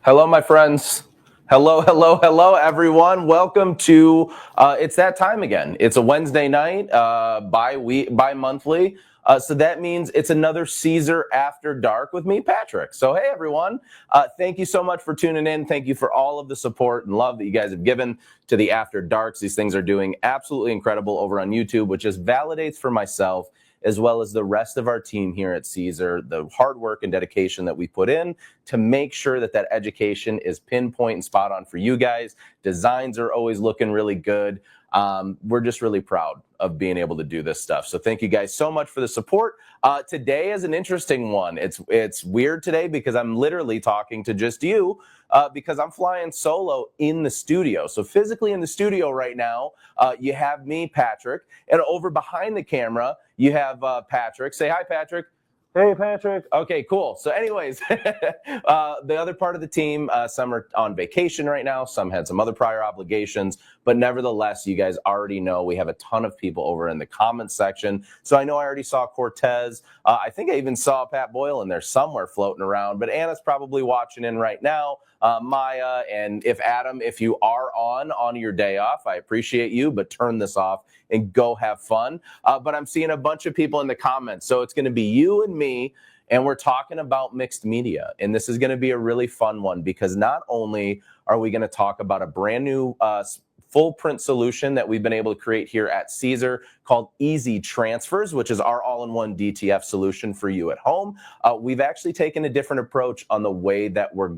Hello, my friends. Hello, hello, hello, everyone. Welcome to, it's that time again. It's a Wednesday night, bi-monthly. So that means it's another Siser After Dark with me, Patrick. So, hey, everyone. Thank you so much for tuning in. Thank you for all of the support and love that you guys have given to the After Darks. These things are doing absolutely incredible over on YouTube, which just validates for myself as well as the rest of our team here at Siser, the hard work and dedication that we put in to make sure that that education is pinpoint and spot on for you guys. Designs are always looking really good. We're just really proud of being able to do this stuff. So thank you guys so much for the support. Today is an interesting one. It's weird today because I'm literally talking to just you because I'm flying solo in the studio. So physically in the studio right now, you have me, Patrick, and over behind the camera, you have Patrick. Say hi, Patrick. Hey, Patrick. Okay, cool. So anyways, the other part of the team, some are on vacation right now. Some had some other prior obligations. But nevertheless, you guys already know we have a ton of people over in the comments section. So I know I already saw Cortez. I think I even saw Pat Boyle in there somewhere floating around. But Anna's probably watching in right now. Maya, and if Adam, if you are on your day off, I appreciate you, but turn this off and go have fun. But I'm seeing a bunch of people in the comments. So it's going to be you and me, and we're talking about mixed media. And this is going to be a really fun one because not only are we going to talk about a brand new full print solution that we've been able to create here at Siser called Easy Transfers, which is our all-in-one DTF solution for you at home. We've actually taken a different approach on the way that we're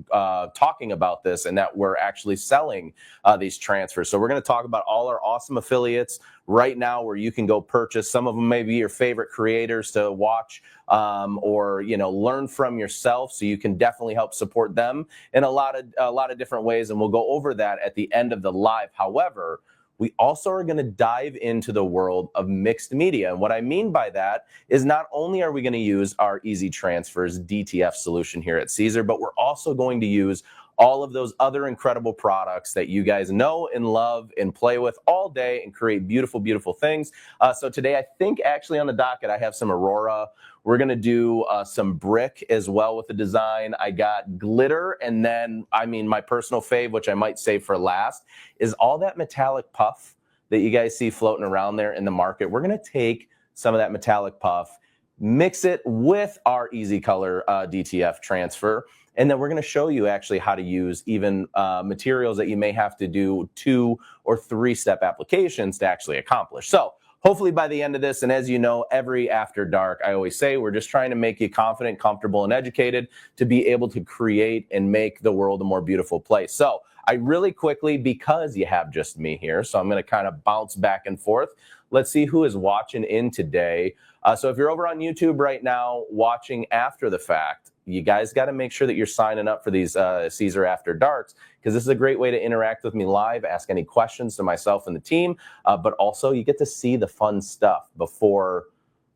talking about this and that we're actually selling these transfers. So we're going to talk about all our awesome affiliates right now where you can go purchase. Some of them may be your favorite creators to watch or learn from yourself. So you can definitely help support them in a lot of different ways. And we'll go over that at the end of the live. However, we also are going to dive into the world of mixed media. And what I mean by that is not only are we going to use our Easy Transfers DTF solution here at Siser, but we're also going to use all of those other incredible products that you guys know and love and play with all day and create beautiful, beautiful things. So today, I think actually on the docket, I have some Aurora. We're going to do some brick as well with the design. I got glitter. And then, my personal fave, which I might save for last, is all that metallic puff that you guys see floating around there in the market. We're going to take some of that metallic puff, mix it with our Easy Color DTF transfer. And then we're going to show you actually how to use even materials that you may have to do 2 or 3 step applications to actually accomplish. So hopefully by the end of this, and as you know, every After Dark, I always say we're just trying to make you confident, comfortable, and educated to be able to create and make the world a more beautiful place. So I really quickly, because you have just me here, so I'm going to kind of bounce back and forth. Let's see who is watching in today. So if you're over on YouTube right now watching after the fact, you guys got to make sure that you're signing up for these Siser After Darks because this is a great way to interact with me live, ask any questions to myself and the team, but also you get to see the fun stuff before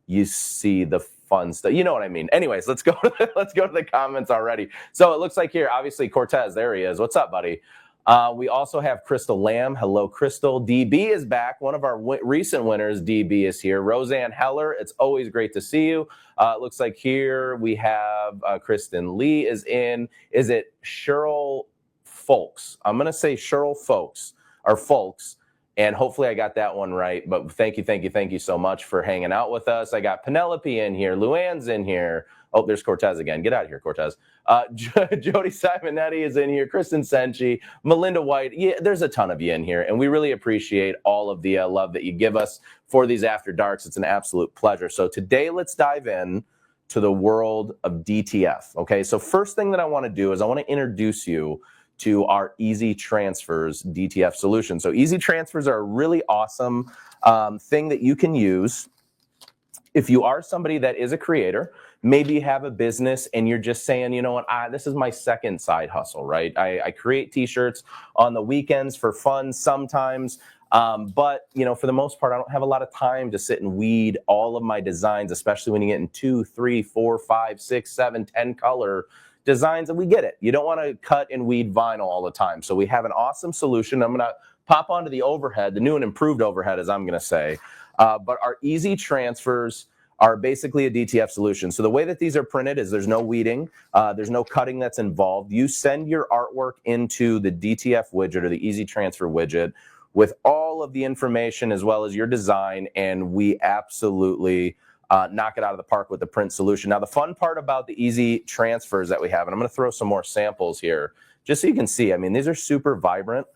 you see the fun stuff. You know what I mean? Anyways, let's go to the comments already. So it looks like here, obviously Cortez, there he is. What's up, buddy? We also have Crystal Lamb. Hello, Crystal. DB is back. One of our recent winners, DB, is here. Roseanne Heller, it's always great to see you. It looks like here we have Kristen Lee is in. Is it Cheryl Folks? I'm going to say Cheryl Folks or Folks. And hopefully I got that one right. But thank you so much for hanging out with us. I got Penelope in here. Luann's in here. Oh, there's Cortez again. Get out of here, Cortez. Jody Simonetti is in here. Kristen Senchi, Melinda White. Yeah, there's a ton of you in here. And we really appreciate all of the love that you give us for these After Darks. It's an absolute pleasure. So today, let's dive in to the world of DTF. Okay, so first thing that I want to do is I want to introduce you to our Easy Transfers DTF solution. So Easy Transfers are a really awesome thing that you can use if you are somebody that is a creator. Maybe you have a business and you're just saying, you know what, this is my second side hustle, right? I create t-shirts on the weekends for fun sometimes, but you know, for the most part, I don't have a lot of time to sit and weed all of my designs, especially when you get in 2, 3, 4, 5, 6, 7, 10 color designs, and we get it. You don't want to cut and weed vinyl all the time. So we have an awesome solution. I'm going to pop onto the overhead, the new and improved overhead, as I'm going to say. But our Easy Transfers are basically a DTF solution. So the way that these are printed is there's no weeding, there's no cutting that's involved. You send your artwork into the DTF widget or the Easy Transfer widget with all of the information as well as your design, and we absolutely knock it out of the park with the print solution. Now, the fun part about the Easy Transfers that we have, and I'm going to throw some more samples here just so you can see. I mean, these are super vibrant.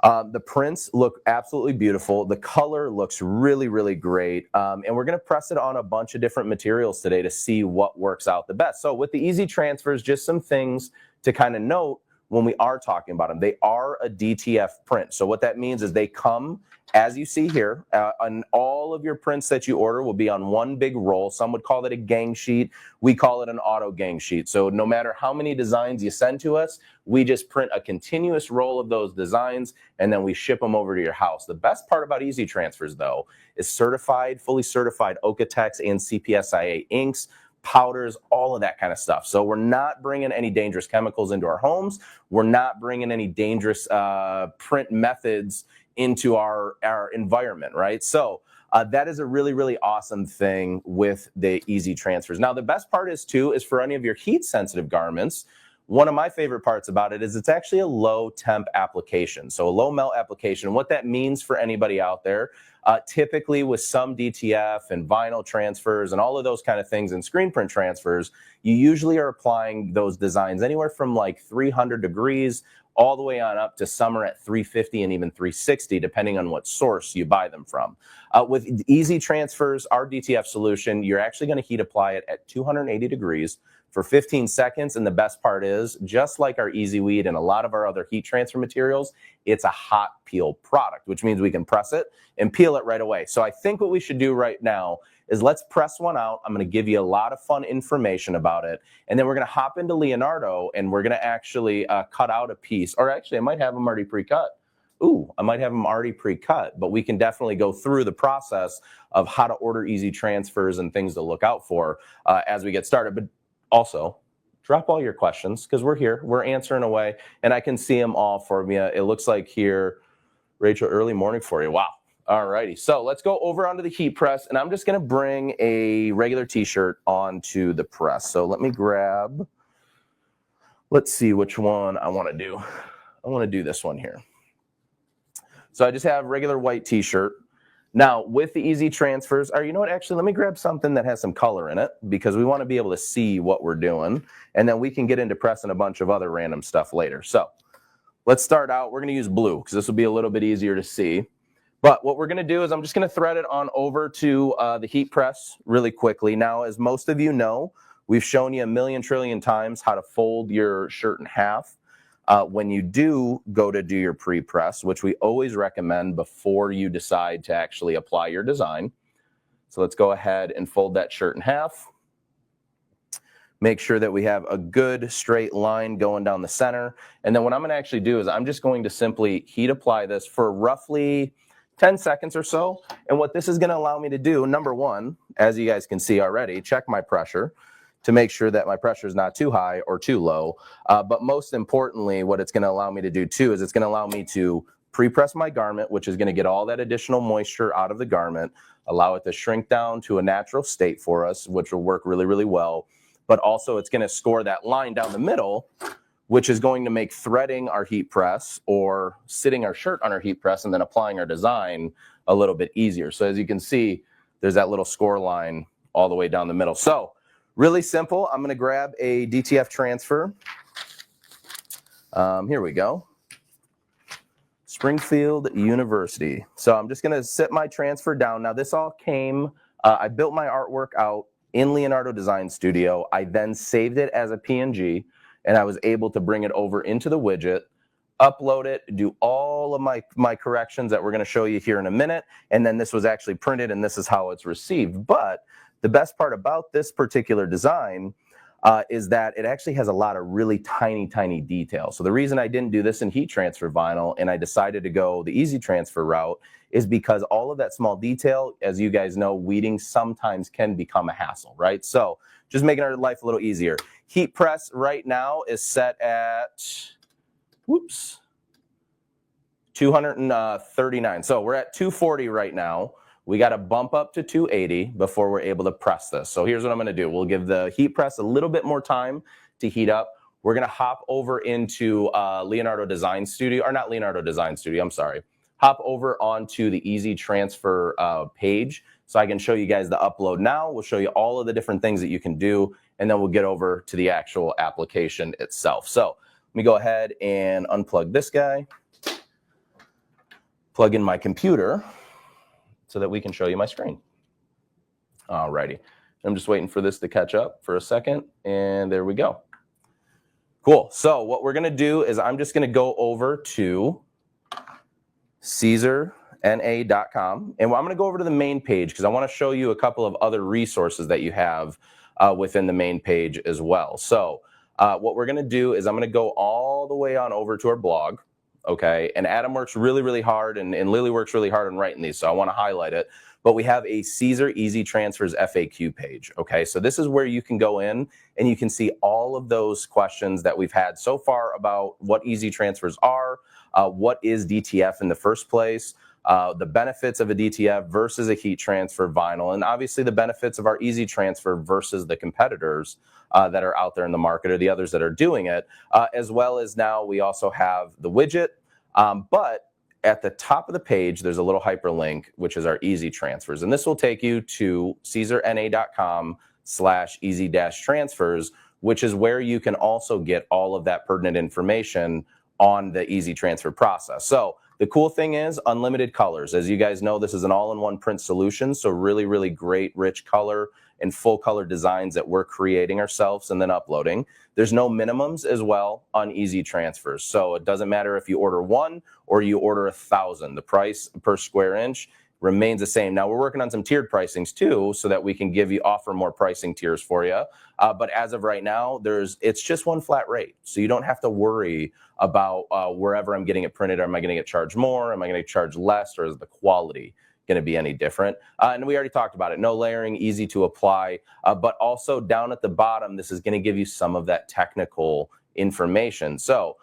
The prints look absolutely beautiful. The color looks really, really great. And we're going to press it on a bunch of different materials today to see what works out the best. So with the Easy Transfers, just some things to kind of note when we are talking about them. They are a DTF print. So what that means is they come, as you see here, and all of your prints that you order will be on one big roll. Some would call it a gang sheet. We call it an auto gang sheet. So no matter how many designs you send to us, we just print a continuous roll of those designs, and then we ship them over to your house. The best part about Easy Transfers, though, is certified, fully certified Okotex and CPSIA inks, powders, all of that kind of stuff. So we're not bringing any dangerous chemicals into our homes. We're not bringing any dangerous print methods into our environment, right? So that is a really, really awesome thing with the Easy Transfers. Now, the best part is for any of your heat-sensitive garments, one of my favorite parts about it is it's actually a low temp application. So a low melt application. What that means for anybody out there, typically with some DTF and vinyl transfers and all of those kind of things and screen print transfers, you usually are applying those designs anywhere from like 300 degrees all the way on up to some are at 350 and even 360, depending on what source you buy them from. With Easy Transfers, our DTF solution, you're actually going to heat apply it at 280 degrees for 15 seconds. And the best part is, just like our Easy Weed and a lot of our other heat transfer materials, it's a hot peel product, which means we can press it and peel it right away. So I think what we should do right now is let's press one out. I'm going to give you a lot of fun information about it. And then we're going to hop into Leonardo and we're going to actually cut out a piece. Or actually, I might have them already pre-cut. I might have them already pre-cut, but we can definitely go through the process of how to order Easy Transfers and things to look out for as we get started. But also, drop all your questions because we're here. We're answering away, and I can see them all for you. It looks like here, Rachel, early morning for you. Wow. All righty. So let's go over onto the heat press, and I'm just going to bring a regular T-shirt onto the press. So let me grab, let's see which one I want to do. I want to do this one here. So I just have regular white T-shirt. Now, with the Easy Transfers, or you know what, actually, let me grab something that has some color in it because we want to be able to see what we're doing, and then we can get into pressing a bunch of other random stuff later. So let's start out. We're going to use blue because this will be a little bit easier to see. But what we're going to do is I'm just going to thread it on over to the heat press really quickly. Now, as most of you know, we've shown you a million trillion times how to fold your shirt in half. When you do go to do your pre-press, which we always recommend before you decide to actually apply your design. So let's go ahead and fold that shirt in half. Make sure that we have a good straight line going down the center. And then what I'm going to actually do is I'm just going to simply heat apply this for roughly 10 seconds or so. And what this is going to allow me to do, number one, as you guys can see already, check my pressure to make sure that my pressure is not too high or too low. But most importantly, what it's going to allow me to do too is it's going to allow me to pre-press my garment, which is going to get all that additional moisture out of the garment, allow it to shrink down to a natural state for us, which will work really, really well. But also it's going to score that line down the middle, which is going to make threading our heat press or sitting our shirt on our heat press and then applying our design a little bit easier. So as you can see, there's that little score line all the way down the middle. So really simple. I'm going to grab a DTF transfer. Here we go. Springfield University. So I'm just going to sit my transfer down. Now this all came, I built my artwork out in Leonardo Design Studio. I then saved it as a PNG, and I was able to bring it over into the widget, upload it, do all of my corrections that we're going to show you here in a minute, and then this was actually printed, and this is how it's received. But the best part about this particular design is that it actually has a lot of really tiny detail. So the reason I didn't do this in heat transfer vinyl and I decided to go the easy transfer route is because all of that small detail, as you guys know, weeding sometimes can become a hassle, right? So just making our life a little easier. Heat press right now is set at, 239. So we're at 240 right now. We got to bump up to 280 before we're able to press this. So here's what I'm going to do. We'll give the heat press a little bit more time to heat up. We're going to hop over into Leonardo Design Studio, or not Leonardo Design Studio, I'm sorry. Hop over onto the Easy Transfer page so I can show you guys the upload now. We'll show you all of the different things that you can do, and then we'll get over to the actual application itself. So let me go ahead and unplug this guy, plug in my computer, so that we can show you my screen. Alrighty, I'm just waiting for this to catch up for a second, and there we go. Cool, so what we're gonna do is I'm just gonna go over to siserna.com, and I'm gonna go over to the main page because I wanna show you a couple of other resources that you have within the main page as well. So what we're gonna do is I'm gonna go all the way on over to our blog. Okay, and Adam works really hard, and Lily works really hard on writing these, so I want to highlight it. But we have a Siser Easy Transfers FAQ page. Okay, so this is where you can go in and you can see all of those questions that we've had so far about what easy transfers are, what is DTF in the first place, the benefits of a DTF versus a heat transfer vinyl, and obviously the benefits of our easy transfer versus the competitors that are out there in the market or the others that are doing it, as well as now we also have the widget, but at the top of the page, there's a little hyperlink, which is our easy transfers. And this will take you to siserna.com/easy-transfers, which is where you can also get all of that pertinent information on the easy transfer process. So the cool thing is unlimited colors. As you guys know, this is an all-in-one print solution. So really great, rich color and full color designs that we're creating ourselves and then uploading. There's no minimums as well on easy transfers. So it doesn't matter if you order one or you order 1,000. The price per square inch remains the same. Now we're working on some tiered pricings too, so that we can offer more pricing tiers for you. But as of right now, it's just one flat rate. So you don't have to worry about wherever I'm getting it printed. Am I going to get charged more? Am I going to charge less? Or is the quality going to be any different? And we already talked about it. No layering, easy to apply. But also down at the bottom, this is going to give you some of that technical information. So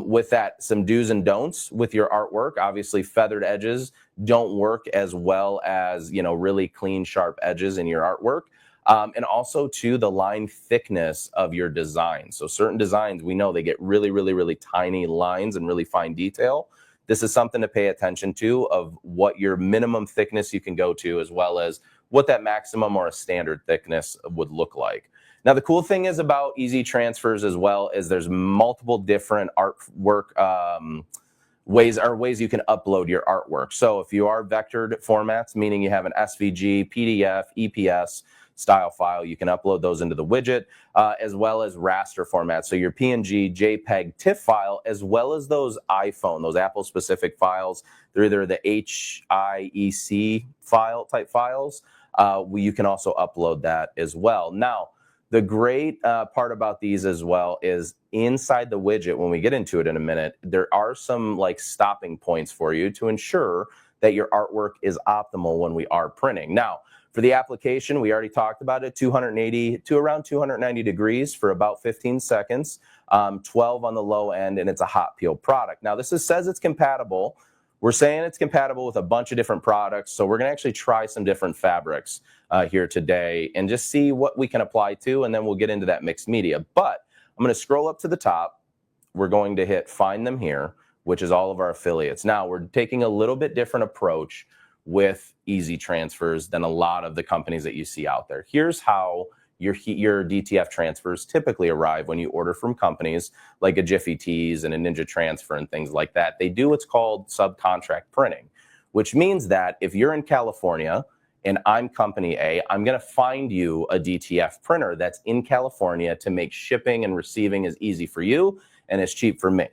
with that, some do's and don'ts with your artwork. Obviously, feathered edges don't work as well as, really clean, sharp edges in your artwork. And also, too, the line thickness of your design. So certain designs, we know they get really tiny lines and really fine detail. This is something to pay attention to, of what your minimum thickness you can go to, as well as what that maximum or a standard thickness would look like. Now, the cool thing is about easy transfers as well is there's multiple different artwork ways you can upload your artwork. So if you are vectored formats, meaning you have an SVG, PDF, EPS style file, you can upload those into the widget, as well as raster formats. So your PNG, JPEG, TIFF file, as well as those those Apple specific files. They're either the HIEC file type files. You can also upload that as well. Now, the great part about these as well is inside the widget, when we get into it in a minute, there are some stopping points for you to ensure that your artwork is optimal when we are printing. Now, for the application, we already talked about it, 280 to around 290 degrees for about 15 seconds, 12 on the low end, and it's a hot peel product. Now, this says it's compatible. We're saying it's compatible with a bunch of different products, so we're going to actually try some different fabrics here today and just see what we can apply to, and then we'll get into that mixed media. But I'm going to scroll up to the top. We're going to hit find them here, which is all of our affiliates. Now we're taking a little bit different approach with easy transfers than a lot of the companies that you see out there. Here's how your DTF transfers typically arrive when you order from companies like a Jiffy Tees and a Ninja Transfer and things like that. They do what's called subcontract printing, which means that if you're in California and I'm company A, I'm going to find you a DTF printer that's in California to make shipping and receiving as easy for you and as cheap for me.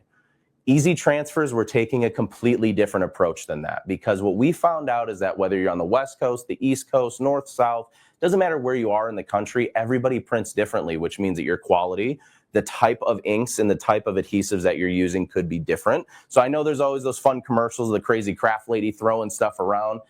Easy transfers, we're taking a completely different approach than that, because what we found out is that whether you're on the West Coast, the East Coast, North, South, doesn't matter where you are in the country, everybody prints differently, which means that your quality, the type of inks and the type of adhesives that you're using could be different. So I know there's always those fun commercials, the crazy craft lady throwing stuff around.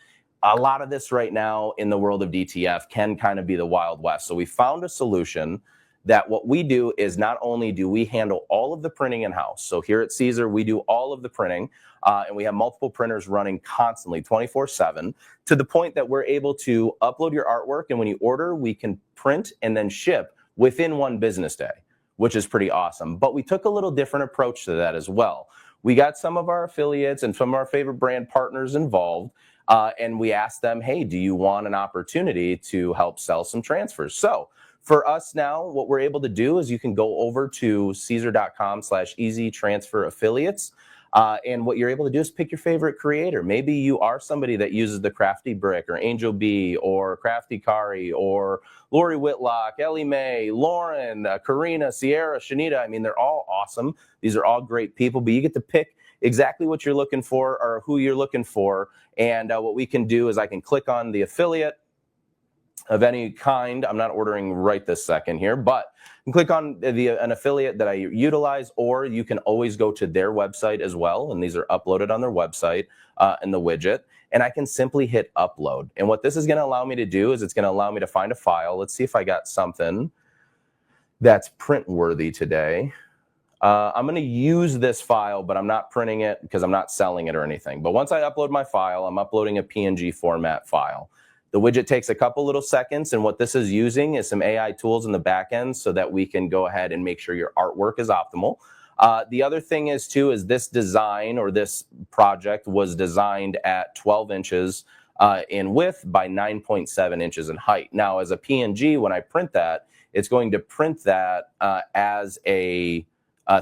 A lot of this right now in the world of DTF can kind of be the Wild West. So we found a solution that what we do is not only do we handle all of the printing in-house. So here at Siser, we do all of the printing, and we have multiple printers running constantly 24/7 to the point that we're able to upload your artwork, and when you order, we can print and then ship within 1 business day, which is pretty awesome. But we took a little different approach to that as well. We got some of our affiliates and some of our favorite brand partners involved, and we asked them, hey, do you want an opportunity to help sell some transfers? So for us now, what we're able to do is you can go over to Siser.com/easy transfer affiliates. And what you're able to do is pick your favorite creator. Maybe you are somebody that uses the Crafty Brick or Angel B or Crafty Kari or Lori Whitlock, Ellie Mae, Lauren, Karina, Sierra, Shanita. I mean, they're all awesome. These are all great people, but you get to pick exactly what you're looking for or who you're looking for. And what we can do is I can click on the affiliate of any kind. I'm not ordering right this second here, but you can click on an affiliate that I utilize, or you can always go to their website as well. And these are uploaded on their website in the widget. And I can simply hit upload. And what this is going to allow me to do is it's going to allow me to find a file. Let's see if I got something that's print worthy today. I'm going to use this file, but I'm not printing it because I'm not selling it or anything. But once I upload my file, I'm uploading a PNG format file. The widget takes a couple little seconds, and what this is using is some AI tools in the back end so that we can go ahead and make sure your artwork is optimal. The other thing is, too, is this design or this project was designed at 12 inches in width by 9.7 inches in height. Now, as a PNG, when I print that, it's going to print that as a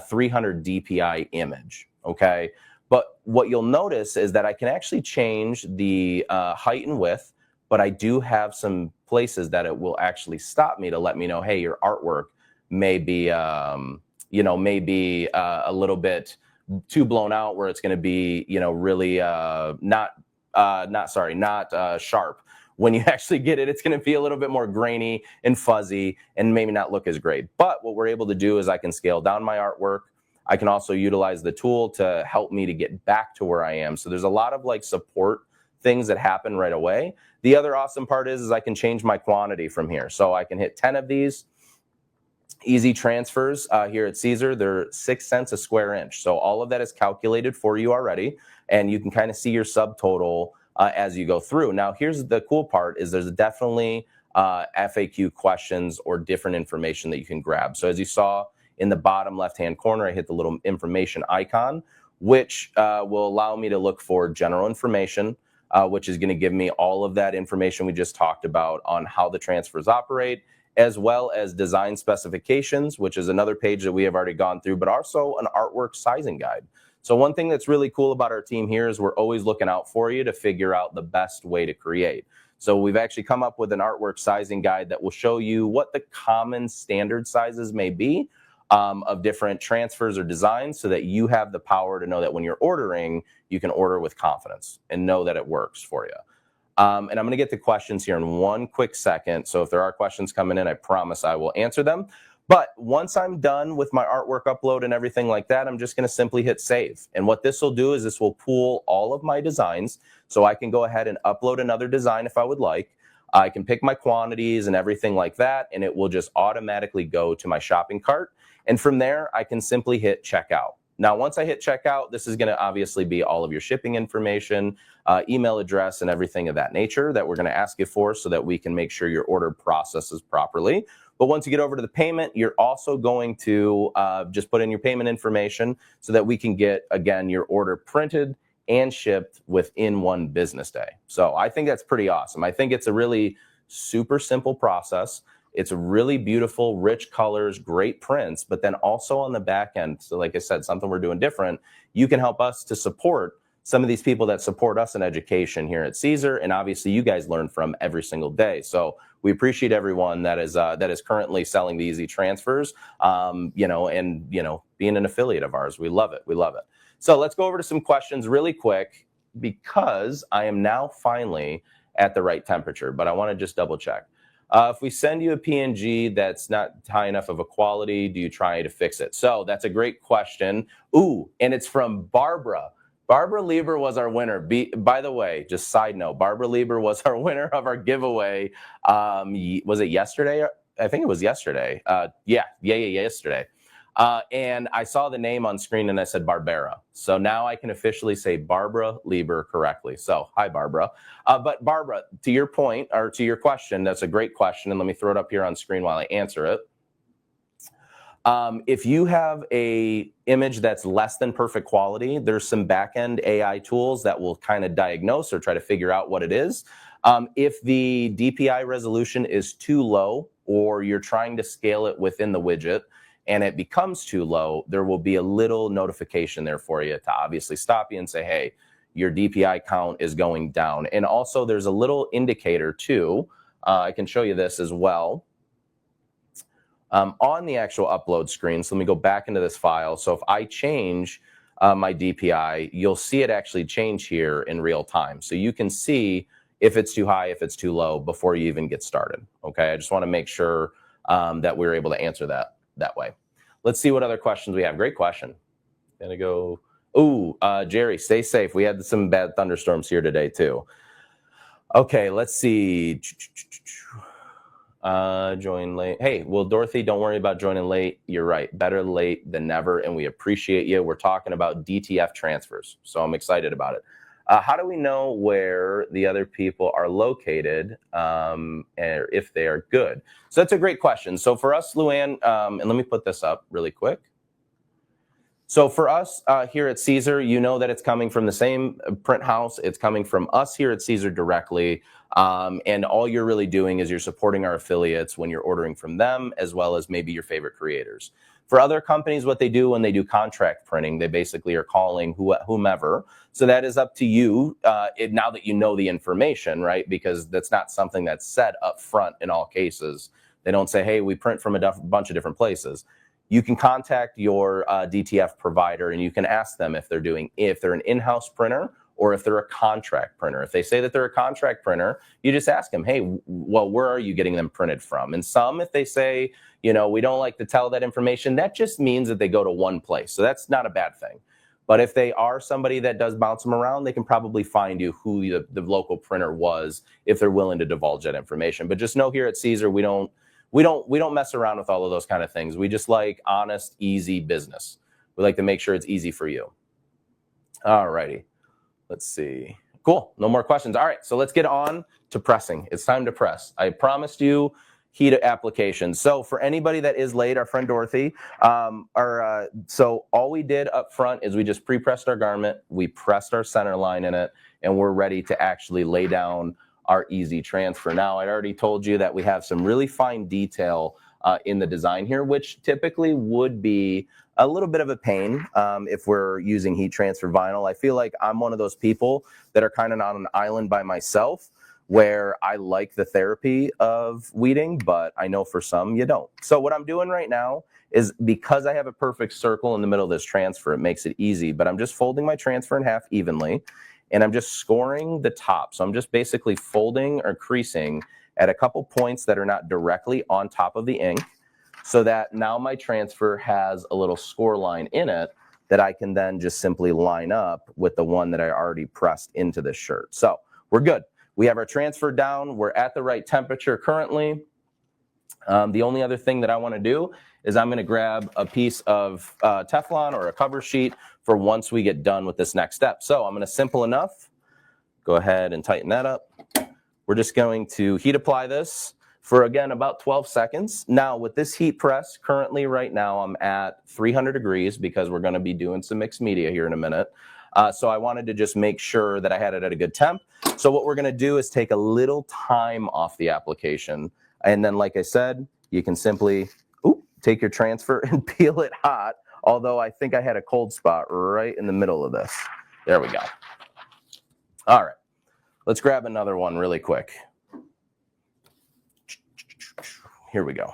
300 DPI image, okay? But what you'll notice is that I can actually change the height and width, but I do have some places that it will actually stop me to let me know, hey, your artwork may be, a little bit too blown out, where it's going to be, really not sharp. When you actually get it, it's going to be a little bit more grainy and fuzzy and maybe not look as great. But what we're able to do is I can scale down my artwork. I can also utilize the tool to help me to get back to where I am. So there's a lot of support things that happen right away. The other awesome part is I can change my quantity from here. So I can hit 10 of these easy transfers here at Siser. They're 6 cents a square inch. So all of that is calculated for you already, and you can kind of see your subtotal as you go through. Now, here's the cool part is there's definitely FAQ questions or different information that you can grab. So as you saw in the bottom left-hand corner, I hit the little information icon, which will allow me to look for general information, which is going to give me all of that information we just talked about on how the transfers operate, as well as design specifications, which is another page that we have already gone through, but also an artwork sizing guide. So one thing that's really cool about our team here is we're always looking out for you to figure out the best way to create. So we've actually come up with an artwork sizing guide that will show you what the common standard sizes may be of different transfers or designs, so that you have the power to know that when you're ordering, you can order with confidence and know that it works for you. And I'm going to get to questions here in one quick second. So if there are questions coming in, I promise I will answer them. But once I'm done with my artwork upload and everything like that, I'm just going to simply hit save. And what this will do is this will pool all of my designs, so I can go ahead and upload another design if I would like. I can pick my quantities and everything like that, and it will just automatically go to my shopping cart. And from there, I can simply hit checkout. Now, once I hit checkout, this is going to obviously be all of your shipping information, email address, and everything of that nature that we're going to ask you for, so that we can make sure your order processes properly. But once you get over to the payment, you're also going to just put in your payment information so that we can get, again, your order printed and shipped within 1 business day. So I think that's pretty awesome. I think it's a really super simple process. It's really beautiful, rich colors, great prints, but then also on the back end, so like I said, something we're doing different, you can help us to support some of these people that support us in education here at Siser, and obviously you guys learn from every single day. So we appreciate everyone that is currently selling the easy transfers, and being an affiliate of ours. We love it. We love it. So let's go over to some questions really quick because I am now finally at the right temperature, but I want to just double check. If we send you a PNG that's not high enough of a quality, do you try to fix it? So that's a great question. Ooh, and it's from Barbara. Barbara Lieber was our winner. By the way, just side note, Barbara Lieber was our winner of our giveaway. Was it yesterday? I think it was yesterday. Yesterday. And I saw the name on screen and I said Barbara. So now I can officially say Barbara Lieber correctly. So hi, Barbara. But Barbara, to your point, or to your question, that's a great question. And let me throw it up here on screen while I answer it. If you have a image that's less than perfect quality, there's some back-end AI tools that will kind of diagnose or try to figure out what it is. If the DPI resolution is too low, or you're trying to scale it within the widget, and it becomes too low, there will be a little notification there for you to obviously stop you and say, hey, your DPI count is going down. And also there's a little indicator too. I can show you this as well. On the actual upload screen, so let me go back into this file. So if I change my DPI, you'll see it actually change here in real time. So you can see if it's too high, if it's too low before you even get started. Okay, I just want to make sure that we're able to answer that way. Let's see what other questions we have. Great question. Gonna go. Ooh, Jerry, stay safe. We had some bad thunderstorms here today too. Okay, let's see. Join late. Hey, well, Dorothy, don't worry about joining late. You're right. Better late than never, and we appreciate you. We're talking about DTF transfers, so I'm excited about it. How do we know where the other people are located, and if they are good? So that's a great question. So for us, Luann, and let me put this up really quick. So for us here at Siser, you know that it's coming from the same print house. It's coming from us here at Siser directly. And all you're really doing is you're supporting our affiliates when you're ordering from them, as well as maybe your favorite creators. For other companies, what they do when they do contract printing, they basically are calling whomever. So that is up to you now that you know the information, right? Because that's not something that's said up front in all cases. They don't say, hey, we print from a bunch of different places. You can contact your DTF provider and you can ask them if they're an in-house printer or if they're a contract printer. If they say that they're a contract printer, you just ask them, hey, well, where are you getting them printed from? And some, if they say, we don't like to tell that information, that just means that they go to one place. So that's not a bad thing. But if they are somebody that does bounce them around, they can probably find you who the local printer was if they're willing to divulge that information. But just know here at Siser, we don't mess around with all of those kind of things. We just like honest, easy business. We like to make sure it's easy for you. All righty. Let's see. Cool. No more questions. All right. So let's get on to pressing. It's time to press. I promised you heat applications. So for anybody that is late, our friend Dorothy, so all we did up front is we just pre-pressed our garment. We pressed our center line in it, and we're ready to actually lay down our easy transfer. Now, I already told you that we have some really fine detail in the design here, which typically would be a little bit of a pain if we're using heat transfer vinyl. I feel like I'm one of those people that are kind of on an island by myself where I like the therapy of weeding, but I know for some you don't. So what I'm doing right now is, because I have a perfect circle in the middle of this transfer, it makes it easy, but I'm just folding my transfer in half evenly, and I'm just scoring the top. So I'm just basically folding or creasing at a couple points that are not directly on top of the ink, so that now my transfer has a little score line in it that I can then just simply line up with the one that I already pressed into this shirt. So we're good. We have our transfer down. We're at the right temperature currently. The only other thing that I want to do is I'm going to grab a piece of Teflon or a cover sheet for once we get done with this next step. So I'm going to, simple enough, go ahead and tighten that up. We're just going to heat apply this. for, again, about 12 seconds. Now, with this heat press, currently right now, I'm at 300 degrees because we're going to be doing some mixed media here in a minute. So I wanted to just make sure that I had it at a good temp. So what we're going to do is take a little time off the application. And then, like I said, you can simply take your transfer and peel it hot. Although I think I had a cold spot right in the middle of this. There we go. All right. Let's grab another one really quick. Here we go.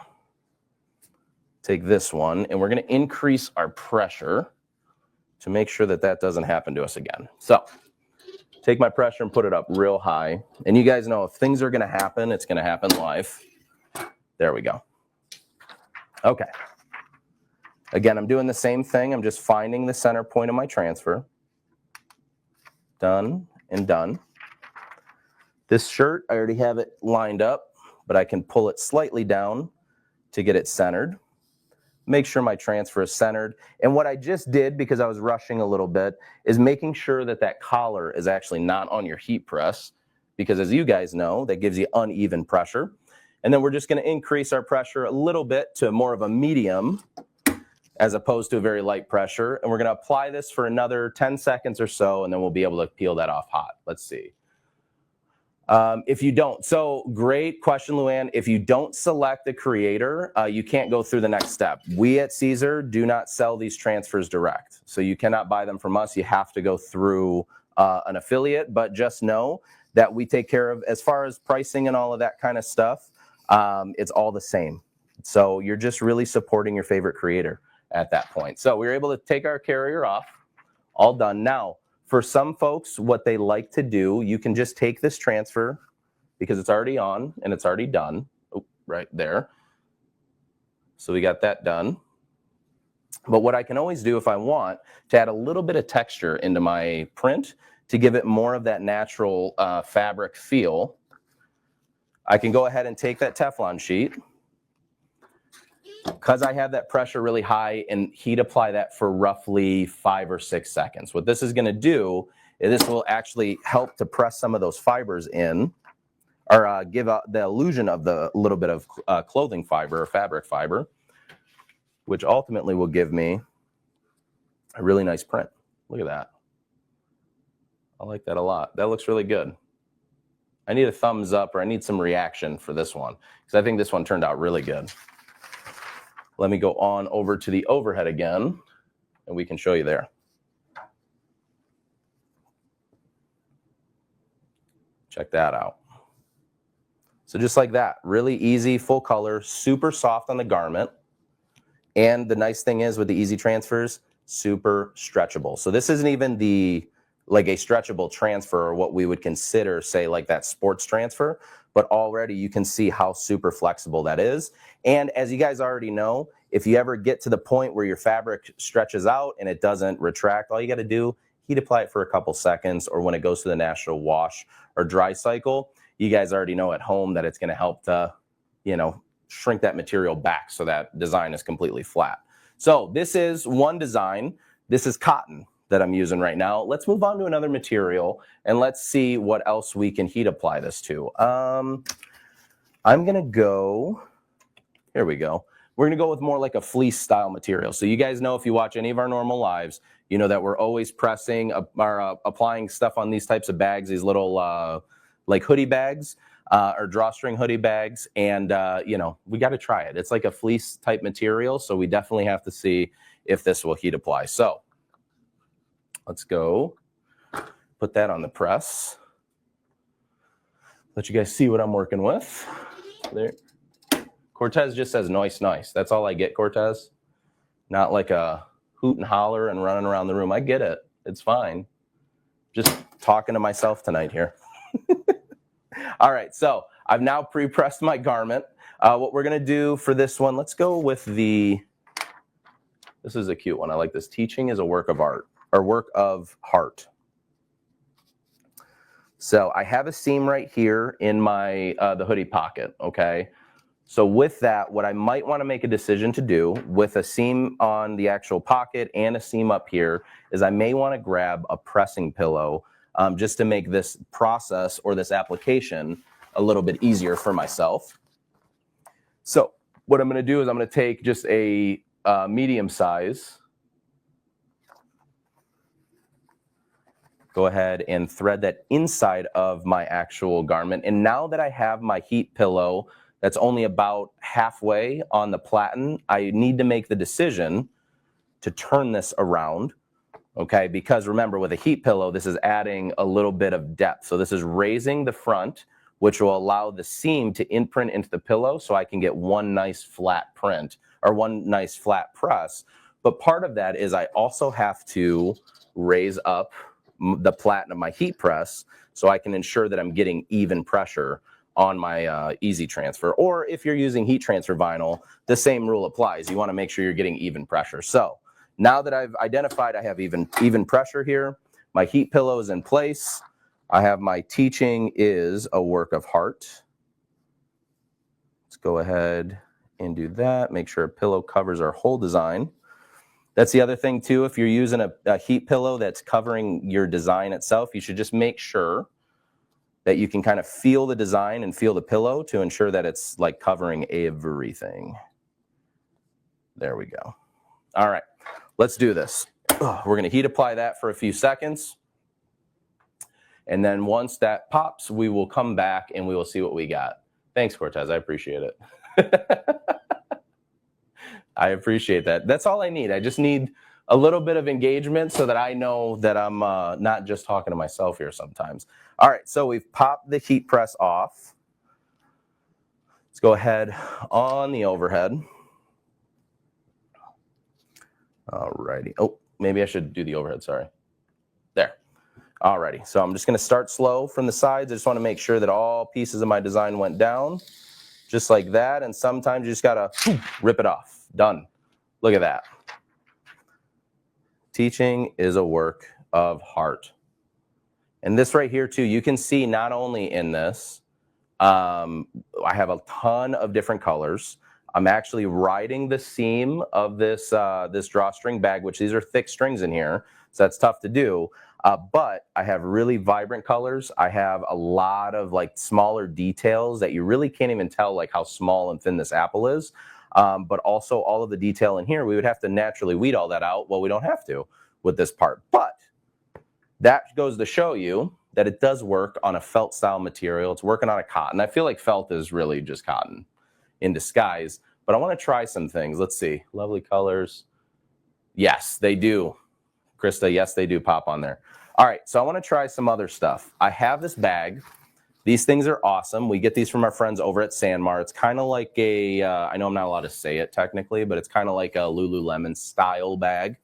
Take this one, and we're going to increase our pressure to make sure that that doesn't happen to us again. So take my pressure and put it up real high. And you guys know if things are going to happen, it's going to happen live. There we go. Okay. Again, I'm doing the same thing. I'm just finding the center point of my transfer. Done and done. This shirt, I already have it lined up, but I can pull it slightly down to get it centered. Make sure my transfer is centered. And what I just did, because I was rushing a little bit, is making sure that that collar is actually not on your heat press, because as you guys know, that gives you uneven pressure. And then we're just going to increase our pressure a little bit to more of a medium as opposed to a very light pressure. And we're going to apply this for another 10 seconds or so, and then we'll be able to peel that off hot. Let's see. If you don't, so great question, Luann. If you don't select the creator, you can't go through the next step. We at Siser do not sell these transfers direct. So you cannot buy them from us. You have to go through an affiliate, but just know that we take care of, as far as pricing and all of that kind of stuff, it's all the same. So you're just really supporting your favorite creator at that point. So we were able to take our carrier off, all done. Now, for some folks, what they like to do, you can just take this transfer because it's already on and it's already done. Oh, right there. So we got that done. But what I can always do if I want to add a little bit of texture into my print to give it more of that natural fabric feel, I can go ahead and take that Teflon sheet, because I have that pressure really high, and heat apply that for roughly 5 or 6 seconds. What this is going to do is this will actually help to press some of those fibers in, or give the illusion of the little bit of clothing fiber or fabric fiber, which ultimately will give me a really nice print. Look at that. I like that a lot. That looks really good. I need a thumbs up, or I need some reaction for this one, because I think this one turned out really good. Let me go on over to the overhead again, and we can show you there. Check that out. So just like that, really easy, full color, super soft on the garment. And the nice thing is with the easy transfers, super stretchable. So this isn't even like a stretchable transfer, or what we would consider, say, like that sports transfer, but already you can see how super flexible that is. And as you guys already know, if you ever get to the point where your fabric stretches out and it doesn't retract, all you got to do, heat apply it for a couple seconds, or when it goes to the natural wash or dry cycle, you guys already know at home that it's going to help to, shrink that material back so that design is completely flat. So this is one design. This is cotton that I'm using right now. Let's move on to another material, and let's see what else we can heat apply this to. I'm going to go, here we go. We're going to go with more like a fleece style material. So you guys know, if you watch any of our normal lives, you know that we're always pressing or applying stuff on these types of bags, these little like hoodie bags or drawstring hoodie bags. And, we got to try it. It's like a fleece type material. So we definitely have to see if this will heat apply. So let's go put that on the press. Let you guys see what I'm working with. There. Cortez just says nice. That's all I get, Cortez. Not like a hoot and holler and running around the room. I get it. It's fine. Just talking to myself tonight here. All right, so I've now pre-pressed my garment. What we're going to do for this one, let's go with this is a cute one. I like this. Teaching is a work of art, or work of heart. So I have a seam right here in my the hoodie pocket, okay? So with that, what I might want to make a decision to do with a seam on the actual pocket and a seam up here is I may want to grab a pressing pillow just to make this process or this application a little bit easier for myself. So what I'm going to do is I'm going to take just a medium size. Go ahead and thread that inside of my actual garment. And now that I have my heat pillow that's only about halfway on the platen, I need to make the decision to turn this around, okay? Because remember, with a heat pillow, this is adding a little bit of depth. So this is raising the front, which will allow the seam to imprint into the pillow so I can get one nice flat print or one nice flat press. But part of that is I also have to raise up the platen of my heat press so I can ensure that I'm getting even pressure on my easy transfer. Or if you're using heat transfer vinyl, the same rule applies. You want to make sure you're getting even pressure. So now that I've identified I have even pressure here, my heat pillow is in place. I have my teaching is a work of heart. Let's go ahead and do that. Make sure a pillow covers our whole design. That's the other thing too. If you're using a heat pillow that's covering your design itself, you should just make sure that you can kind of feel the design and feel the pillow to ensure that it's like covering everything. There we go. All right, let's do this. We're going to heat apply that for a few seconds. And then once that pops, we will come back and we will see what we got. Thanks, Cortez. I appreciate it. I appreciate that. That's all I need. I just need a little bit of engagement so that I know that I'm not just talking to myself here sometimes. All right, so we've popped the heat press off. Let's go ahead on the overhead. All righty. Oh, maybe I should do the overhead, sorry. There. All righty, so I'm just going to start slow from the sides. I just want to make sure that all pieces of my design went down, just like that. And sometimes you just got to rip it off. Done. Look at that. Teaching is a work of heart. And this right here too, you can see not only in this, I have a ton of different colors. I'm actually riding the seam of this this drawstring bag, which these are thick strings in here, so that's tough to do. But I have really vibrant colors. I have a lot of like smaller details that you really can't even tell like how small and thin this apple is. But also all of the detail in here, we would have to naturally weed all that out. Well, we don't have to with this part. But that goes to show you that it does work on a felt style material. It's working on a cotton. I feel like felt is really just cotton in disguise. But I want to try some things. Let's see. Lovely colors. Yes, they do. Krista, yes, they do pop on there. All right, so I want to try some other stuff. I have this bag. These things are awesome. We get these from our friends over at Sanmar. It's kind of like a, I know I'm not allowed to say it technically, but it's kind of like a Lululemon style bag.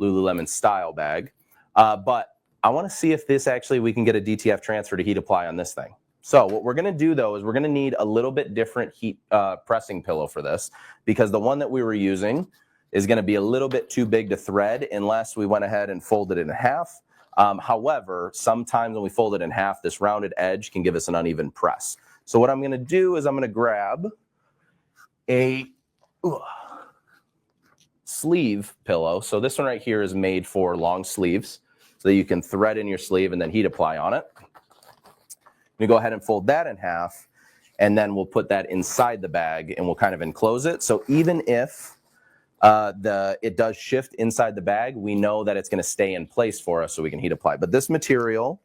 Lululemon style bag. But I want to see if this actually, we can get a DTF transfer to heat apply on this thing. So what we're going to do though is we're going to need a little bit different heat pressing pillow for this, because the one that we were using is going to be a little bit too big to thread unless we went ahead and folded it in half. However, sometimes when we fold it in half, this rounded edge can give us an uneven press. So what I'm going to do is I'm going to grab a sleeve pillow. So this one right here is made for long sleeves so that you can thread in your sleeve and then heat apply on it. We go ahead and fold that in half, and then we'll put that inside the bag and we'll kind of enclose it. So even if it does shift inside the bag, we know that it's going to stay in place for us so we can heat apply. But this material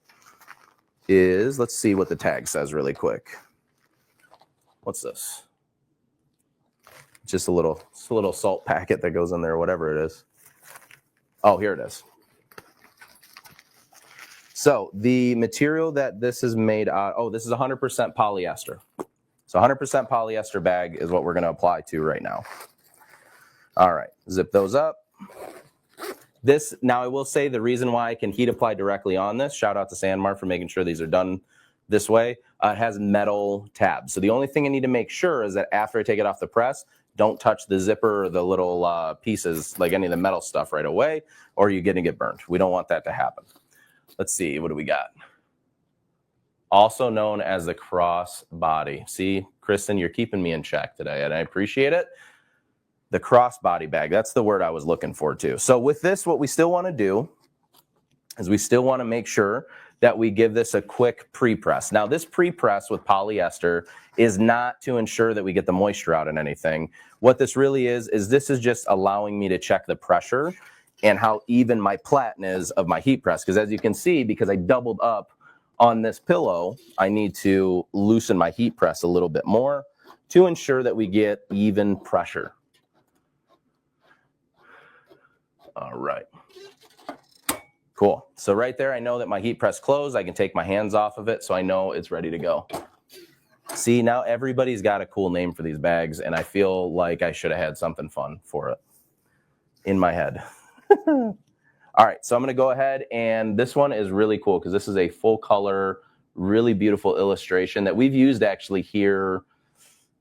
is, let's see what the tag says really quick. What's this? Just a little salt packet that goes in there, whatever it is. Oh, here it is. So the material that this is made out, oh, this is 100% polyester. So 100% polyester bag is what we're going to apply to right now. All right, zip those up. This, now I will say the reason why I can heat apply directly on this, shout out to Sanmar for making sure these are done this way, it has metal tabs. So the only thing I need to make sure is that after I take it off the press, don't touch the zipper or the little pieces, like any of the metal stuff right away, or you're going to get burned. We don't want that to happen. Let's see, what do we got? Also known as the cross body. See, Kristen, you're keeping me in check today, and I appreciate it. The crossbody bag, that's the word I was looking for too. So with this, what we still want to do is we still want to make sure that we give this a quick pre-press. Now, this pre-press with polyester is not to ensure that we get the moisture out in anything. What this really is this is just allowing me to check the pressure and how even my platen is of my heat press. Because as you can see, because I doubled up on this pillow, I need to loosen my heat press a little bit more to ensure that we get even pressure. All right. Cool. So right there, I know that my heat press closed. I can take my hands off of it, so I know it's ready to go. See, now everybody's got a cool name for these bags, and I feel like I should have had something fun for it in my head. All right, so I'm going to go ahead, and this one is really cool because this is a full color, really beautiful illustration that we've used actually here.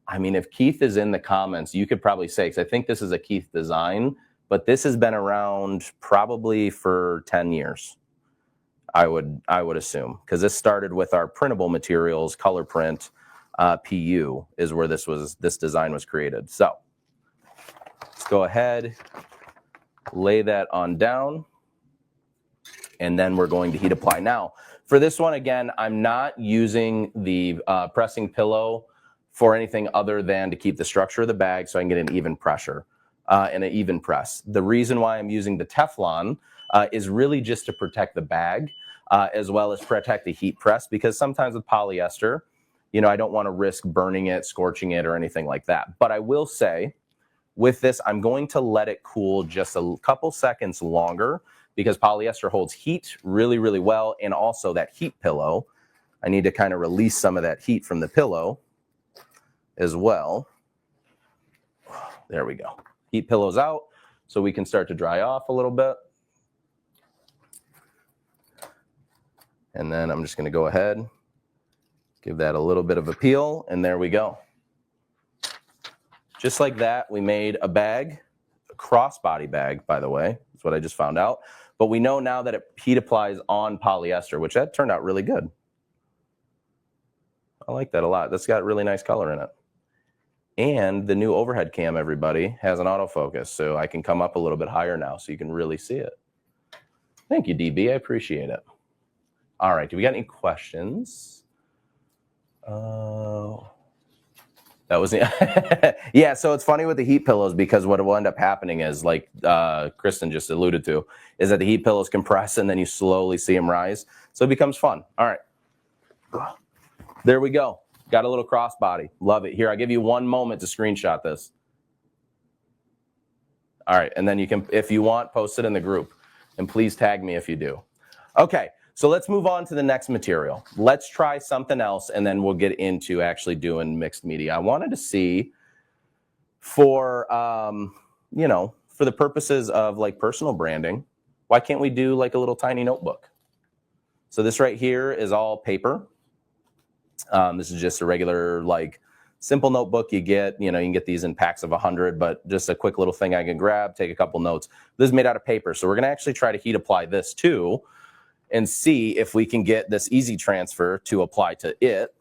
I mean, if Keith is in the comments, you could probably say, because I think this is a Keith design, but this has been around probably for 10 years, I would assume, because this started with our printable materials, color print, PU is where this design was created. So let's go ahead, lay that on down, and then we're going to heat apply. Now, for this one, again, I'm not using the pressing pillow for anything other than to keep the structure of the bag so I can get an even pressure and an even press. The reason why I'm using the Teflon is really just to protect the bag as well as protect the heat press, because sometimes with polyester, you know, I don't want to risk burning it, scorching it, or anything like that. But I will say, with this, I'm going to let it cool just a couple seconds longer because polyester holds heat really, really well. And also that heat pillow, I need to kind of release some of that heat from the pillow as well. There we go. Heat pillow's out, so we can start to dry off a little bit. And then I'm just going to go ahead, give that a little bit of a peel, and there we go. Just like that, we made a bag, a crossbody bag, by the way. That's what I just found out. But we know now that it heat applies on polyester, which that turned out really good. I like that a lot. That's got really nice color in it. And the new overhead cam, everybody, has an autofocus, so I can come up a little bit higher now so you can really see it. Thank you, DB. I appreciate it. All right, do we got any questions? That was yeah, so it's funny with the heat pillows because what will end up happening is, like Kristen just alluded to, is that the heat pillows compress and then you slowly see them rise. So it becomes fun. All right. There we go. Got a little crossbody. Love it. Here, I'll give you one moment to screenshot this. All right, and then you can, if you want, post it in the group. And please tag me if you do. Okay, so let's move on to the next material. Let's try something else, and then we'll get into actually doing mixed media. I wanted to see for, you know, for the purposes of like personal branding, why can't we do like a little tiny notebook? So this right here is all paper. This is just a regular, like, simple notebook you get. You know, you can get these in packs of 100, but just a quick little thing I can grab, take a couple notes. This is made out of paper, so we're going to actually try to heat apply this too and see if we can get this easy transfer to apply to it,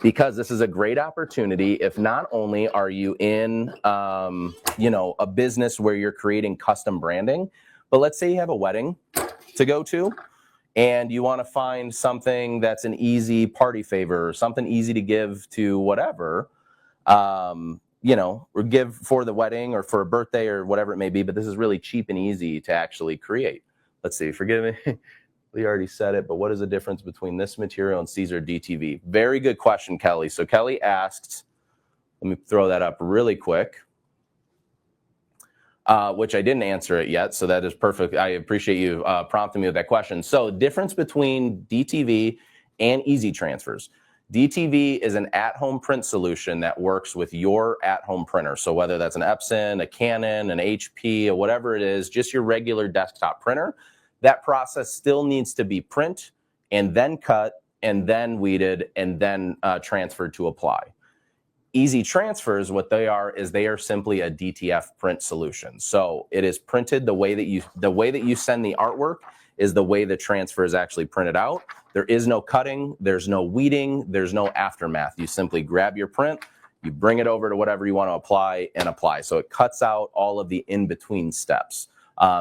because this is a great opportunity if not only are you in, you know, a business where you're creating custom branding, but let's say you have a wedding to go to, and you want to find something that's an easy party favor, or something easy to give to whatever, you know, or give for the wedding or for a birthday or whatever it may be. But this is really cheap and easy to actually create. Let's see, forgive me. We already said it, but what is the difference between this material and Siser DTV? Very good question, Kelly. So Kelly asked, let me throw that up really quick. Which I didn't answer it yet, so that is perfect. I appreciate you prompting me with that question. So difference between DTV and easy transfers. DTV is an at-home print solution that works with your at-home printer. So whether that's an Epson, a Canon, an HP, or whatever it is, just your regular desktop printer, that process still needs to be print and then cut and then weeded and then transferred to apply. Easy transfers, what they are is they are simply a DTF print solution. So it is printed the way that you send the artwork is the way the transfer is actually printed out. There is no cutting, there's no weeding, there's no aftermath. You simply grab your print, you bring it over to whatever you want to apply and apply. So it cuts out all of the in-between steps.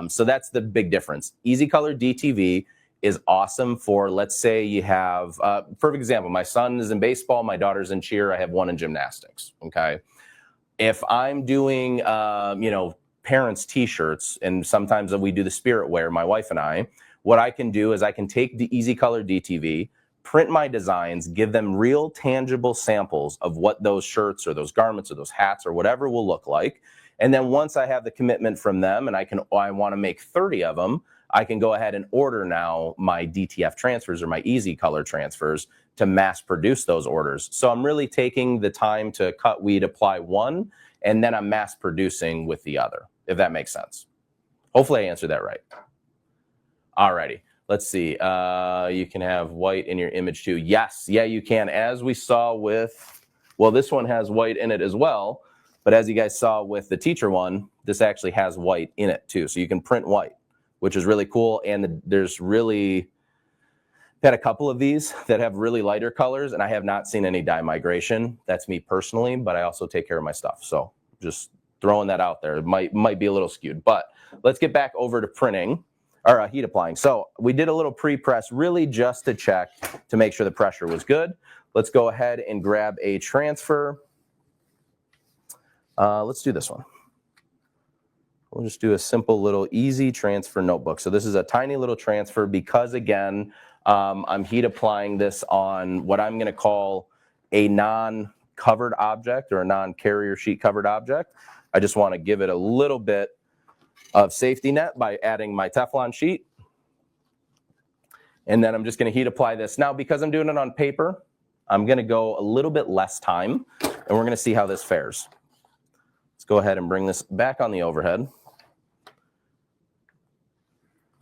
So that's the big difference. Easy Color DTV is awesome for, let's say you have, perfect example, my son is in baseball, my daughter's in cheer, I have one in gymnastics, okay? If I'm doing, parents' t-shirts, and sometimes we do the spirit wear, my wife and I, what I can do is I can take the Easy Color DTV, print my designs, give them real tangible samples of what those shirts or those garments or those hats or whatever will look like. And then once I have the commitment from them and I want to make 30 of them, I can go ahead and order now my DTF transfers or my Easy Color transfers to mass produce those orders. So I'm really taking the time to cut, weed, apply one, and then I'm mass producing with the other, if that makes sense. Hopefully I answered that right. Alrighty, let's see. You can have white in your image too. Yes, yeah, you can. As we saw with, well, this one has white in it as well, but as you guys saw with the teacher one, this actually has white in it too. So you can print white, which is really cool. And there's really, had a couple of these that have really lighter colors, and I have not seen any dye migration. That's me personally, but I also take care of my stuff. So just throwing that out there. It might be a little skewed, but let's get back over to printing or heat applying. So we did a little pre-press really just to check to make sure the pressure was good. Let's go ahead and grab a transfer. Let's do this one. We'll just do a simple little easy transfer notebook. So this is a tiny little transfer because, again, I'm heat applying this on what I'm going to call a non-covered object or a non-carrier sheet covered object. I just want to give it a little bit of safety net by adding my Teflon sheet. And then I'm just going to heat apply this. Now, because I'm doing it on paper, I'm going to go a little bit less time, and we're going to see how this fares. Let's go ahead and bring this back on the overhead.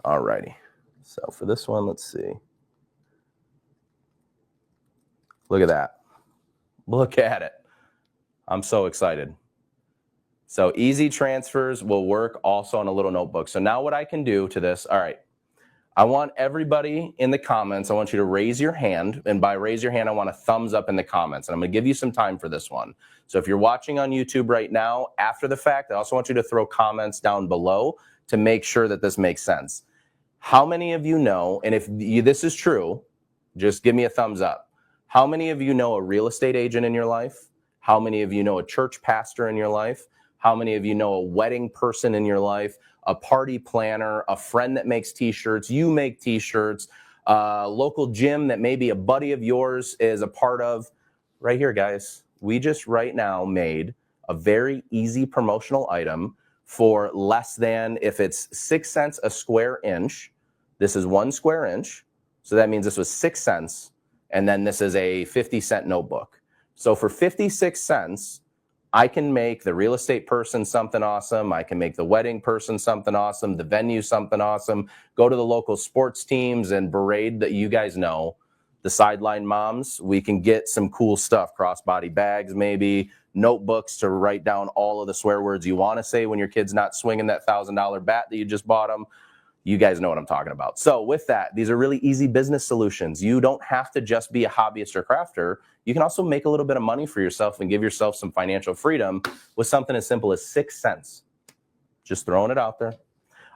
All righty. So for this one, let's see. Look at that. Look at it. I'm so excited. So easy transfers will work also on a little notebook. So now what I can do to this, all right, I want everybody in the comments, I want you to raise your hand. And by raise your hand, I want a thumbs up in the comments. And I'm going to give you some time for this one. So if you're watching on YouTube right now, after the fact, I also want you to throw comments down below to make sure that this makes sense. How many of you know, and if this is true, just give me a thumbs up. How many of you know a real estate agent in your life? How many of you know a church pastor in your life? How many of you know a wedding person in your life, a party planner, a friend that makes t-shirts, you make t-shirts, a local gym that maybe a buddy of yours is a part of? Right here, guys, we just right now made a very easy promotional item for less than, if it's 6 cents a square inch, this is 1 square inch. So that means this was 6 cents. And then this is a 50-cent notebook. So for 56 cents, I can make the real estate person something awesome. I can make the wedding person something awesome, the venue something awesome, go to the local sports teams and berate that you guys know, the sideline moms. We can get some cool stuff, crossbody bags maybe, notebooks to write down all of the swear words you want to say when your kid's not swinging that $1,000 bat that you just bought them. You guys know what I'm talking about. So with that, these are really easy business solutions. You don't have to just be a hobbyist or crafter. You can also make a little bit of money for yourself and give yourself some financial freedom with something as simple as 6 cents. Just throwing it out there.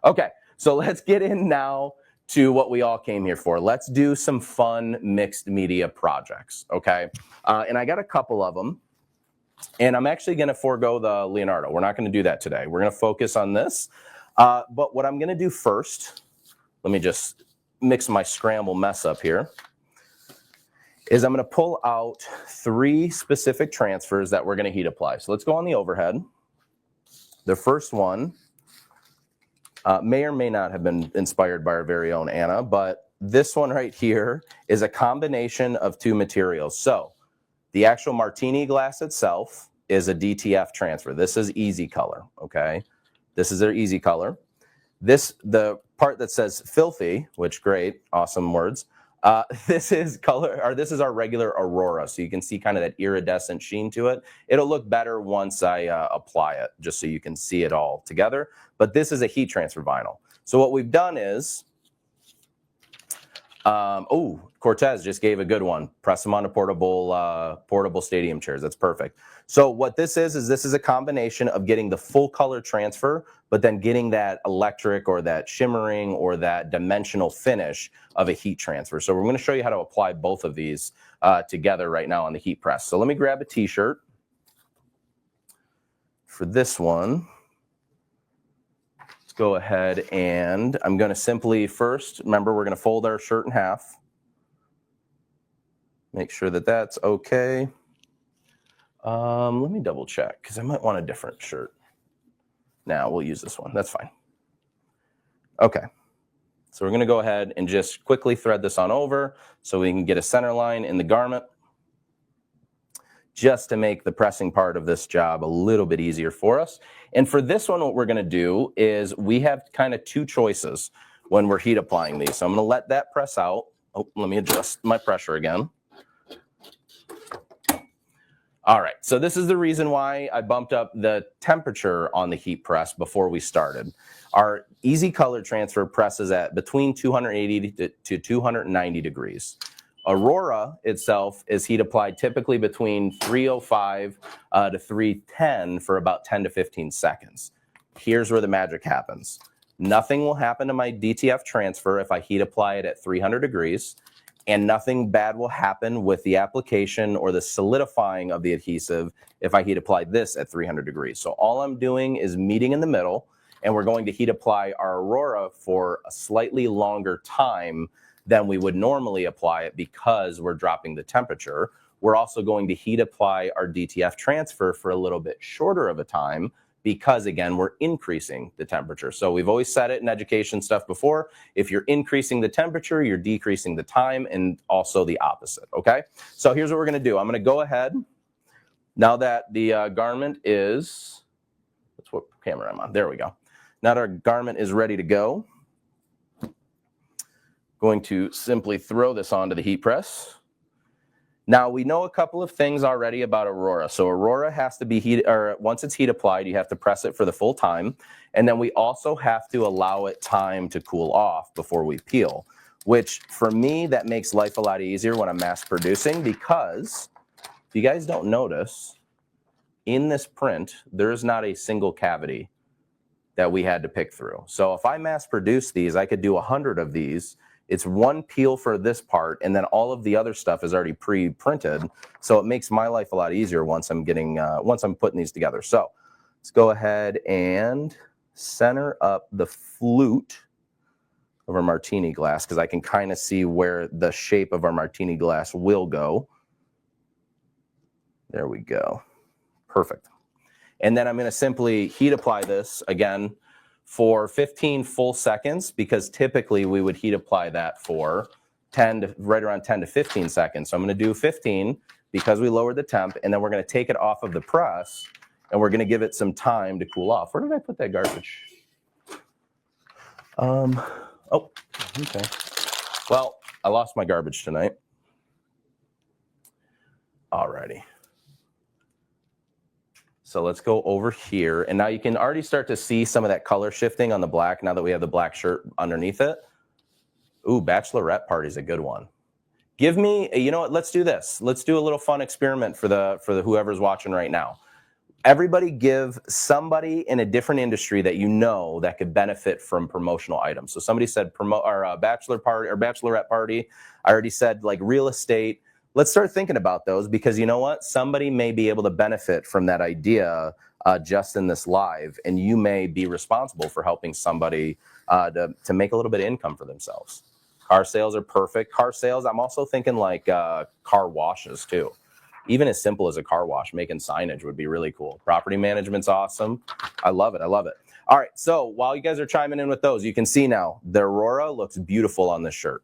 Okay, so let's get in now to what we all came here for. Let's do some fun mixed media projects, okay? And I got a couple of them. And I'm actually going to forego the Leonardo. We're not going to do that today. We're going to focus on this. But what I'm going to do first, let me just mix my scramble mess up here, is I'm going to pull out 3 specific transfers that we're going to heat apply. So let's go on the overhead. The first one may or may not have been inspired by our very own Anna, but this one right here is a combination of 2 materials. So the actual martini glass itself is a DTF transfer. This is Easy Color, okay? This is their Easy Color. The part that says filthy, which great, awesome words. This is color, or this is our regular Aurora. So you can see kind of that iridescent sheen to it. It'll look better once I apply it, just so you can see it all together. But this is a heat transfer vinyl. So what we've done is Oh, Cortez just gave a good one. Press them onto portable stadium chairs. That's perfect. So what this is this is a combination of getting the full color transfer, but then getting that electric or that shimmering or that dimensional finish of a heat transfer. So we're going to show you how to apply both of these together right now on the heat press. So let me grab a t-shirt. For this one, let's go ahead and I'm going to simply first, remember, we're going to fold our shirt in half. Make sure that that's okay. Let me double check because I might want a different shirt. Now we'll use this one. That's fine. Okay. So we're going to go ahead and just quickly thread this on over so we can get a center line in the garment, just to make the pressing part of this job a little bit easier for us. And for this one, what we're going to do is we have kind of two choices when we're heat applying these. So I'm going to let that press out. Oh, let me adjust my pressure again. All right, so this is the reason why I bumped up the temperature on the heat press before we started. Our easy color transfer presses at between 280 to 290 degrees. Aurora itself is heat applied typically between 305 to 310 for about 10 to 15 seconds. Here's where the magic happens. Nothing will happen to my DTF transfer if I heat apply it at 300 degrees. And nothing bad will happen with the application or the solidifying of the adhesive if I heat apply this at 300 degrees. So all I'm doing is meeting in the middle, and we're going to heat apply our Aurora for a slightly longer time than we would normally apply it because we're dropping the temperature. We're also going to heat apply our DTF transfer for a little bit shorter of a time because, again, we're increasing the temperature. So we've always said it in education stuff before. If you're increasing the temperature, you're decreasing the time, and also the opposite, okay? So here's what we're going to do. I'm going to go ahead, now that the garment is, that's what camera I'm on. There we go. Now that our garment is ready to go, going to simply throw this onto the heat press. Now, we know a couple of things already about Aurora. So Aurora has to be heat, or once it's heat applied, you have to press it for the full time. And then we also have to allow it time to cool off before we peel, which for me, that makes life a lot easier when I'm mass producing, because if you guys don't notice, in this print, there is not a single cavity that we had to pick through. So if I mass produce these, I could do 100 of these. It's one peel for this part, and then all of the other stuff is already pre-printed. So it makes my life a lot easier once I'm putting these together. So let's go ahead and center up the flute of our martini glass, because I can kind of see where the shape of our martini glass will go. There we go. Perfect. And then I'm going to simply heat apply this again for 15 full seconds, because typically we would heat apply that for right around 10 to 15 seconds. So I'm going to do 15 because we lowered the temp, and then we're going to take it off of the press and we're going to give it some time to cool off. Where did I put that garbage? Oh, okay. Well, I lost my garbage tonight. Alrighty. So let's go over here, and now you can already start to see some of that color shifting on the black now that we have the black shirt underneath it. Ooh, bachelorette party is a good one. Give me, you know what, let's do this. Let's do a little fun experiment for the whoever's watching right now. Everybody give somebody in a different industry that you know that could benefit from promotional items. So somebody said bachelor party or bachelorette party. I already said like real estate. Let's start thinking about those, because you know what? Somebody may be able to benefit from that idea just in this live, and you may be responsible for helping somebody to make a little bit of income for themselves. Car sales are perfect. Car sales, I'm also thinking like car washes too. Even as simple as a car wash, making signage would be really cool. Property management's awesome. I love it. I love it. All right, so while you guys are chiming in with those, you can see now the Aurora looks beautiful on this shirt.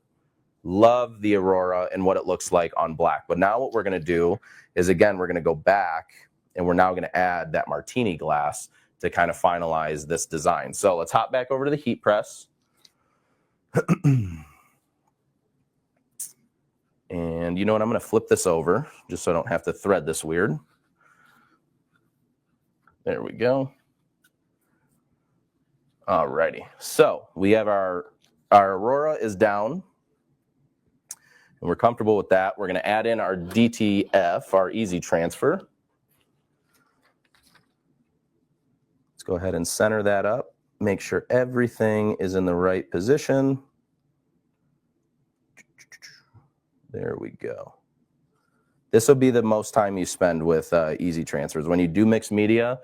Love the Aurora and what it looks like on black. But now what we're going to do is, again, we're going to go back, and we're now going to add that martini glass to kind of finalize this design. So let's hop back over to the heat press. And you know what? I'm going to flip this over just so I don't have to thread this weird. There we go. All righty. So we have our Aurora is down. And we're comfortable with that. We're going to add in our DTF, our easy transfer. Let's go ahead and center that up. Make sure everything is in the right position. There we go. This will be the most time you spend with easy transfers. When you do mixed media,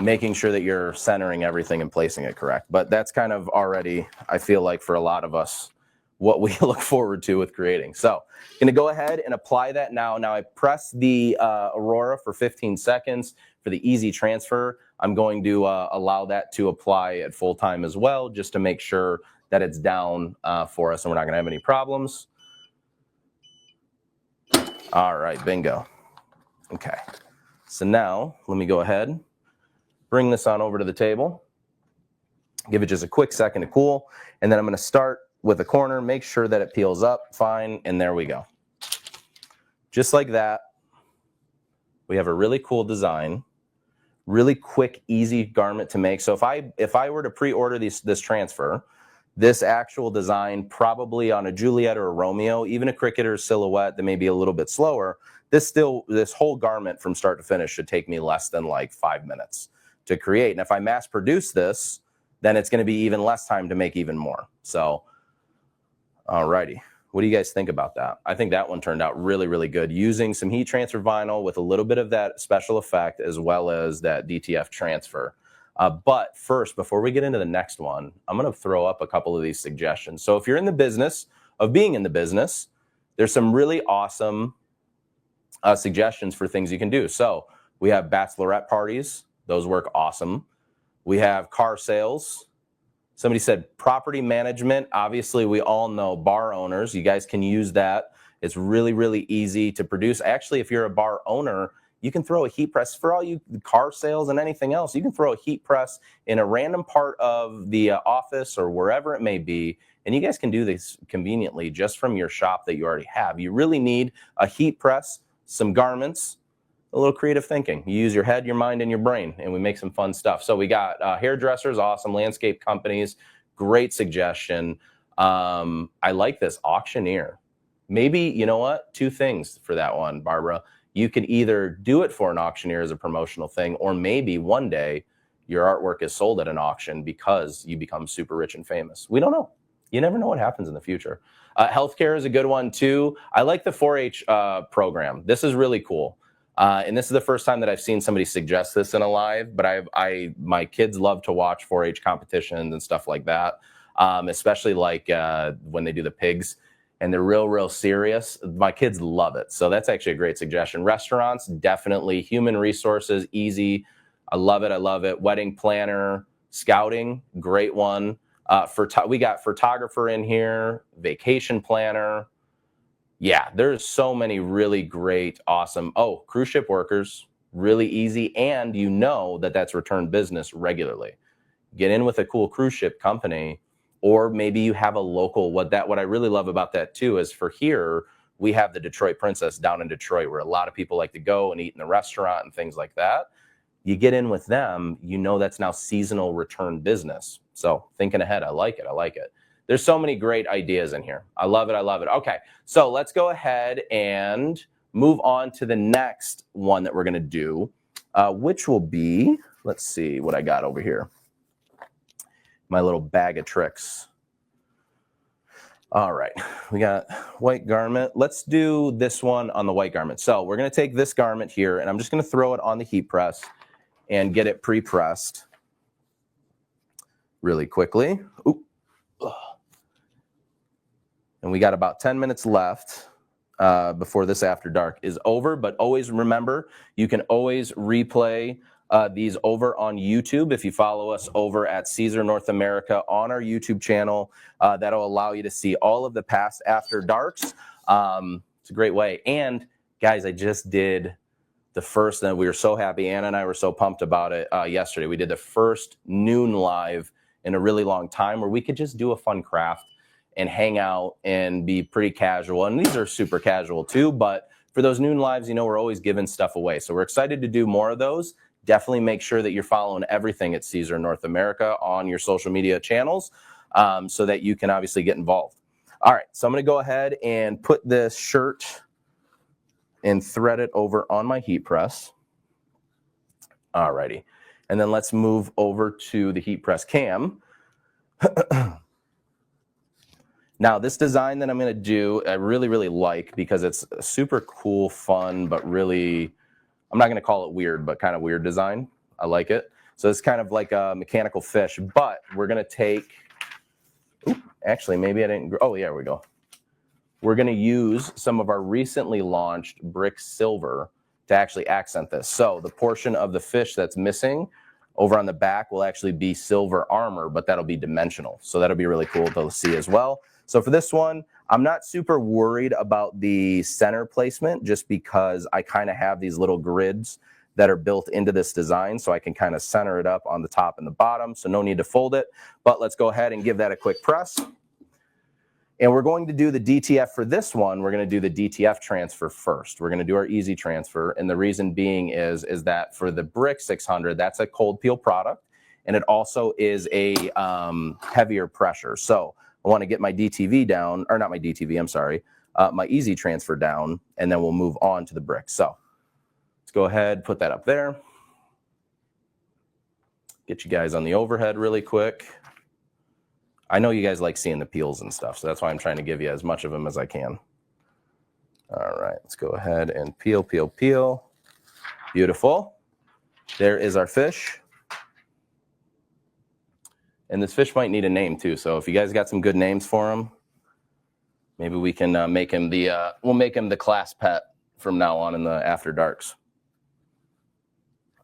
making sure that you're centering everything and placing it correct. But that's kind of already, I feel like for a lot of us, what we look forward to with creating. So I'm going to go ahead and apply that now. Now I press the Aurora for 15 seconds for the easy transfer. I'm going to allow that to apply at full time as well, just to make sure that it's down for us and we're not going to have any problems. All right, bingo. Okay, so now let me go ahead, bring this on over to the table, give it just a quick second to cool, and then I'm going to start with a corner, make sure that it peels up fine, and there we go. Just like that, we have a really cool design, really quick, easy garment to make. So if I were to pre-order this transfer, this actual design, probably on a Juliet or a Romeo, even a Cricket or a Silhouette that may be a little bit slower, this whole garment from start to finish should take me less than like 5 minutes to create. And if I mass produce this, then it's going to be even less time to make even more. So, alrighty. What do you guys think about that? I think that one turned out really, really good, using some heat transfer vinyl with a little bit of that special effect as well as that DTF transfer. But first, before we get into the next one, I'm going to throw up a couple of these suggestions. So if you're in the business of being in the business, there's some really awesome suggestions for things you can do. So we have bachelorette parties. Those work awesome. We have car sales. Somebody said property management. Obviously, we all know bar owners. You guys can use that. It's really, really easy to produce. Actually, if you're a bar owner, you can throw a heat press for all you car sales and anything else. You can throw a heat press in a random part of the office or wherever it may be. And you guys can do this conveniently just from your shop that you already have. You really need a heat press, some garments, a little creative thinking. You use your head, your mind, and your brain, and we make some fun stuff. So we got hairdressers, awesome, landscape companies, great suggestion. I like this, auctioneer. Maybe, you know what, 2 things for that one, Barbara. You could either do it for an auctioneer as a promotional thing, or maybe one day your artwork is sold at an auction because you become super rich and famous. We don't know. You never know what happens in the future. Healthcare is a good one too. I like the 4-H program. This is really cool. And this is the first time that I've seen somebody suggest this in a live, but my kids love to watch 4-H competitions and stuff like that, especially like when they do the pigs and they're real serious. My kids love it. So that's actually a great suggestion. Restaurants, definitely. Human resources, easy. I love it. Wedding planner, scouting, great one. We got photographer in here, vacation planner. Yeah, there's so many really great, awesome. Oh, cruise ship workers, really easy. And you know that that's return business regularly. Get in with a cool cruise ship company, or maybe you have a local, what I really love about that too is for here, we have the Detroit Princess down in Detroit where a lot of people like to go and eat in the restaurant and things like that. You get in with them, you know that's now seasonal return business. So thinking ahead, I like it. There's so many great ideas in here. I love it. Okay, so let's go ahead and move on to the next one that we're going to do, which will be, let's see what I got over here. My little bag of tricks. All right, we got white garment. Let's do this one on the white garment. So we're going to take this garment here, and I'm just going to throw it on the heat press and get it pre-pressed really quickly. Ooh. And we got about 10 minutes left before this After Dark is over. But always remember, you can always replay these over on YouTube. If you follow us over at Siser North America on our YouTube channel, that'll allow you to see all of the past After Darks. It's a great way. And guys, I just did the first, and we were so happy. Anna and I were so pumped about it yesterday. We did the first noon live in a really long time where we could just do a fun craft and hang out and be pretty casual. And these are super casual too, but for those noon lives, you know, we're always giving stuff away. So we're excited to do more of those. Definitely make sure that you're following everything at Siser North America on your social media channels so that you can obviously get involved. All right, so I'm going to go ahead and put this shirt and thread it over on my heat press. All righty. And then let's move over to the heat press cam. Now, this design that I'm going to do, I really, really like because it's a super cool, fun, but really, I'm not going to call it weird, but kind of weird design. I like it. So it's kind of like a mechanical fish, but we're going to take, actually, maybe I didn't, oh, yeah, here we go. We're going to use some of our recently launched brick silver to actually accent this. So the portion of the fish that's missing over on the back will actually be silver armor, but that'll be dimensional. So that'll be really cool to see as well. So for this one, I'm not super worried about the center placement just because I kind of have these little grids that are built into this design, so I can kind of center it up on the top and the bottom, so no need to fold it. But let's go ahead and give that a quick press. And we're going to do the DTF for this one. We're going to do the DTF transfer first. We're going to do our easy transfer, and the reason being is that for the brick 600, that's a cold peel product, and it also is a heavier pressure. So I want to get my DTV down, or not my DTV, I'm sorry, my easy transfer down, and then we'll move on to the brick. So let's go ahead, put that up there. Get you guys on the overhead really quick. I know you guys like seeing the peels and stuff, so that's why I'm trying to give you as much of them as I can. All right, let's go ahead and peel, peel, peel. Beautiful. There is our fish. And this fish might need a name too, so if you guys got some good names for him, maybe we can make him the, we'll make him the class pet from now on in the After Darks.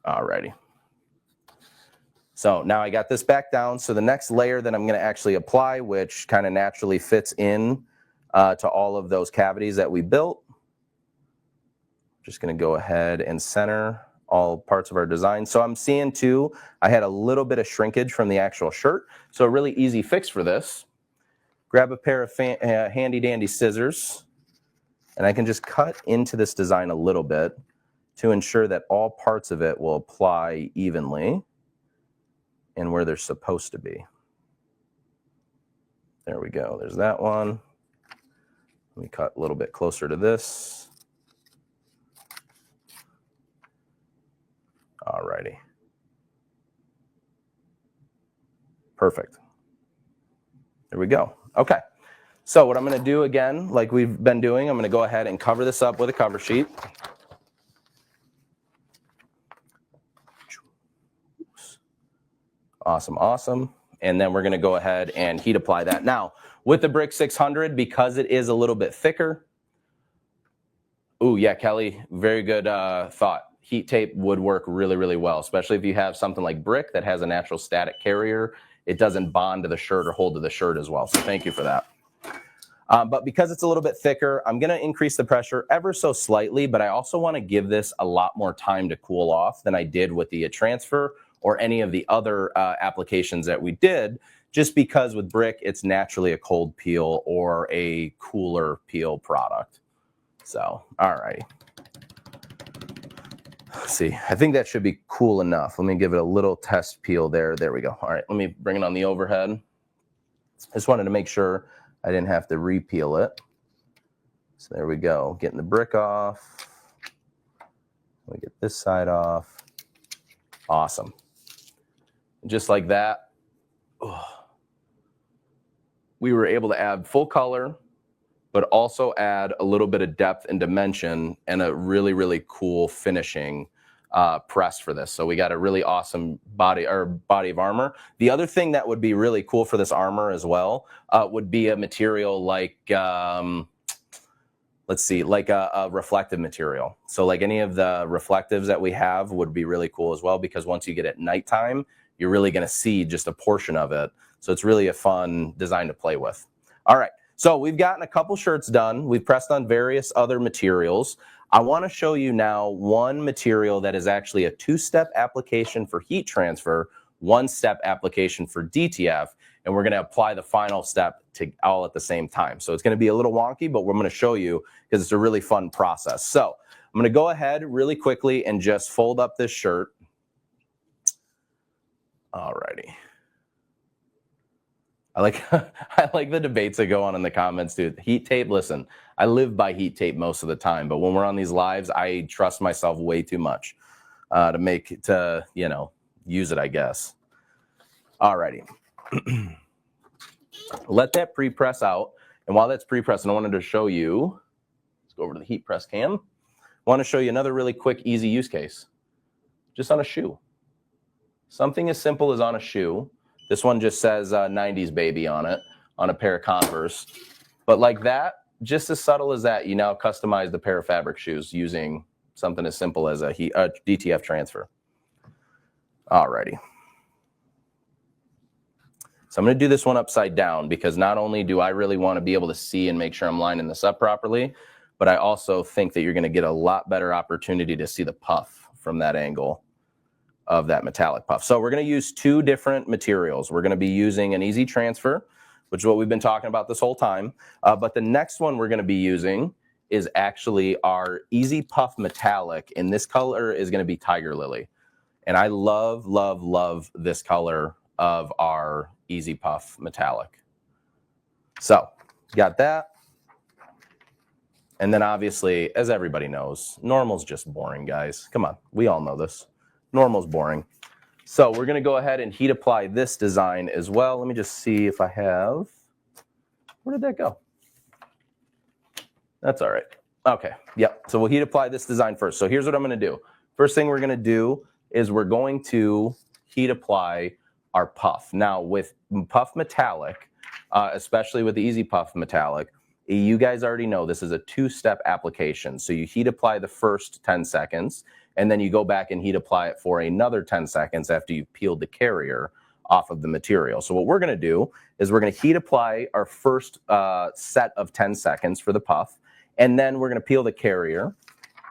All righty. So now I got this back down. So the next layer that I'm going to actually apply, which kind of naturally fits in to all of those cavities that we built. Just going to go ahead and center all parts of our design. So I'm seeing too, I had a little bit of shrinkage from the actual shirt. So a really easy fix for this. Grab a pair of handy dandy scissors, and I can just cut into this design a little bit to ensure that all parts of it will apply evenly and where they're supposed to be. There we go. There's that one. Let me cut a little bit closer to this. All righty. Perfect. There we go. Okay. So what I'm going to do again, like we've been doing, I'm going to go ahead and cover this up with a cover sheet. Awesome, awesome. And then we're going to go ahead and heat apply that. Now, with the Brick 600, because it is a little bit thicker. Ooh, yeah, Kelly, very good thought. Heat tape would work really, really well, especially if you have something like brick that has a natural static carrier. It doesn't bond to the shirt or hold to the shirt as well. So thank you for that. But because it's a little bit thicker, I'm going to increase the pressure ever so slightly, but I also want to give this a lot more time to cool off than I did with the transfer or any of the other applications that we did, just because with brick, it's naturally a cold peel or a cooler peel product. So, all right. Let's see, I think that should be cool enough. Let me give it a little test peel there. There we go. All right, let me bring it on the overhead. I just wanted to make sure I didn't have to re-peel it. So there we go, getting the brick off. Let me get this side off. Awesome. Just like that, we were able to add full color, but also add a little bit of depth and dimension and a really, really cool finishing press for this. So we got a really awesome body of armor. The other thing that would be really cool for this armor as well would be a material like, let's see, like a reflective material. So like any of the reflectives that we have would be really cool as well, because once you get at nighttime, you're really going to see just a portion of it. So it's really a fun design to play with. All right. So we've gotten a couple shirts done. We've pressed on various other materials. I want to show you now one material that is actually a two-step application for heat transfer, one-step application for DTF, and we're going to apply the final step to all at the same time. So it's going to be a little wonky, but we're going to show you because it's a really fun process. So I'm going to go ahead really quickly and just fold up this shirt. All righty. I like I like the debates that go on in the comments, dude. Heat tape, listen, I live by heat tape most of the time, but when we're on these lives, I trust myself way too much to use it, I guess. Alrighty. Let that pre-press out. And while that's pre-pressing, I wanted to show you, let's go over to the heat press cam. I want to show you another really quick, easy use case. Just on a shoe. Something as simple as on a shoe. This one just says 90s baby on it, on a pair of Converse. But like that, just as subtle as that, you now customize the pair of fabric shoes using something as simple as a DTF transfer. Alrighty. So I'm going to do this one upside down because not only do I really want to be able to see and make sure I'm lining this up properly, but I also think that you're going to get a lot better opportunity to see the puff from that angle of that metallic puff. So we're going to use two different materials. We're going to be using an easy transfer, which is what we've been talking about this whole time. But the next one we're going to be using is actually our easy puff metallic. And this color is going to be Tiger Lily. And I love, love, love this color of our easy puff metallic. So got that. And then obviously, as everybody knows, normal's just boring, guys. Come on, we all know this. Normal's boring. So we're going to go ahead and heat apply this design as well. Let me just see if I have. Where did that go? That's all right. Okay, yep. So we'll heat apply this design first. So here's what I'm going to do. First thing we're going to do is we're going to heat apply our puff. Now with puff metallic, especially with the easy puff metallic, you guys already know this is a two-step application. So you heat apply the first 10 seconds, and then you go back and heat apply it for another 10 seconds after you've peeled the carrier off of the material. So what we're going to do is we're going to heat apply our first set of 10 seconds for the puff, and then we're going to peel the carrier,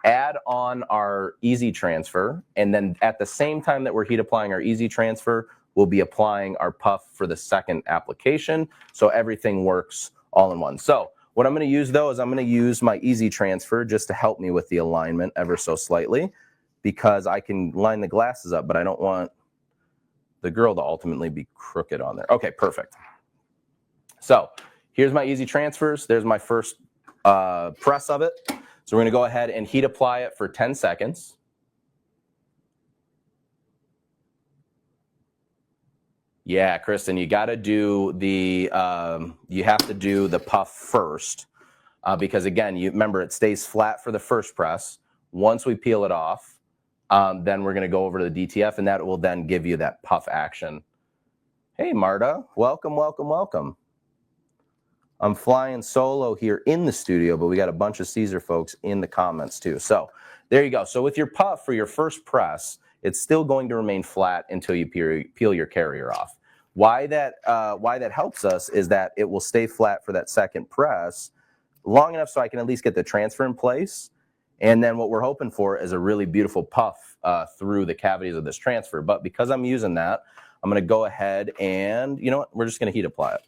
add on our easy transfer, and then at the same time that we're heat applying our easy transfer, we'll be applying our puff for the second application, so everything works all in one. So what I'm going to use, though, is I'm going to use my easy transfer just to help me with the alignment ever so slightly, because I can line the glasses up, but I don't want the girl to ultimately be crooked on there. Okay, perfect. So here's my easy transfers. There's my first press of it. So we're going to go ahead and heat apply it for 10 seconds. Yeah, Kristen, you got to do the you have to do the puff first because again, you remember it stays flat for the first press. Once we peel it off, then we're going to go over to the DTF, and that will then give you that puff action. Hey, Marta, welcome, welcome, welcome. I'm flying solo here in the studio, but we got a bunch of Siser folks in the comments too. So there you go. So with your puff for your first press, it's still going to remain flat until you peel your carrier off. Why that helps us is that it will stay flat for that second press long enough so I can at least get the transfer in place. And then what we're hoping for is a really beautiful puff through the cavities of this transfer. But because I'm using that, I'm going to go ahead and, you know what, we're just going to heat apply it.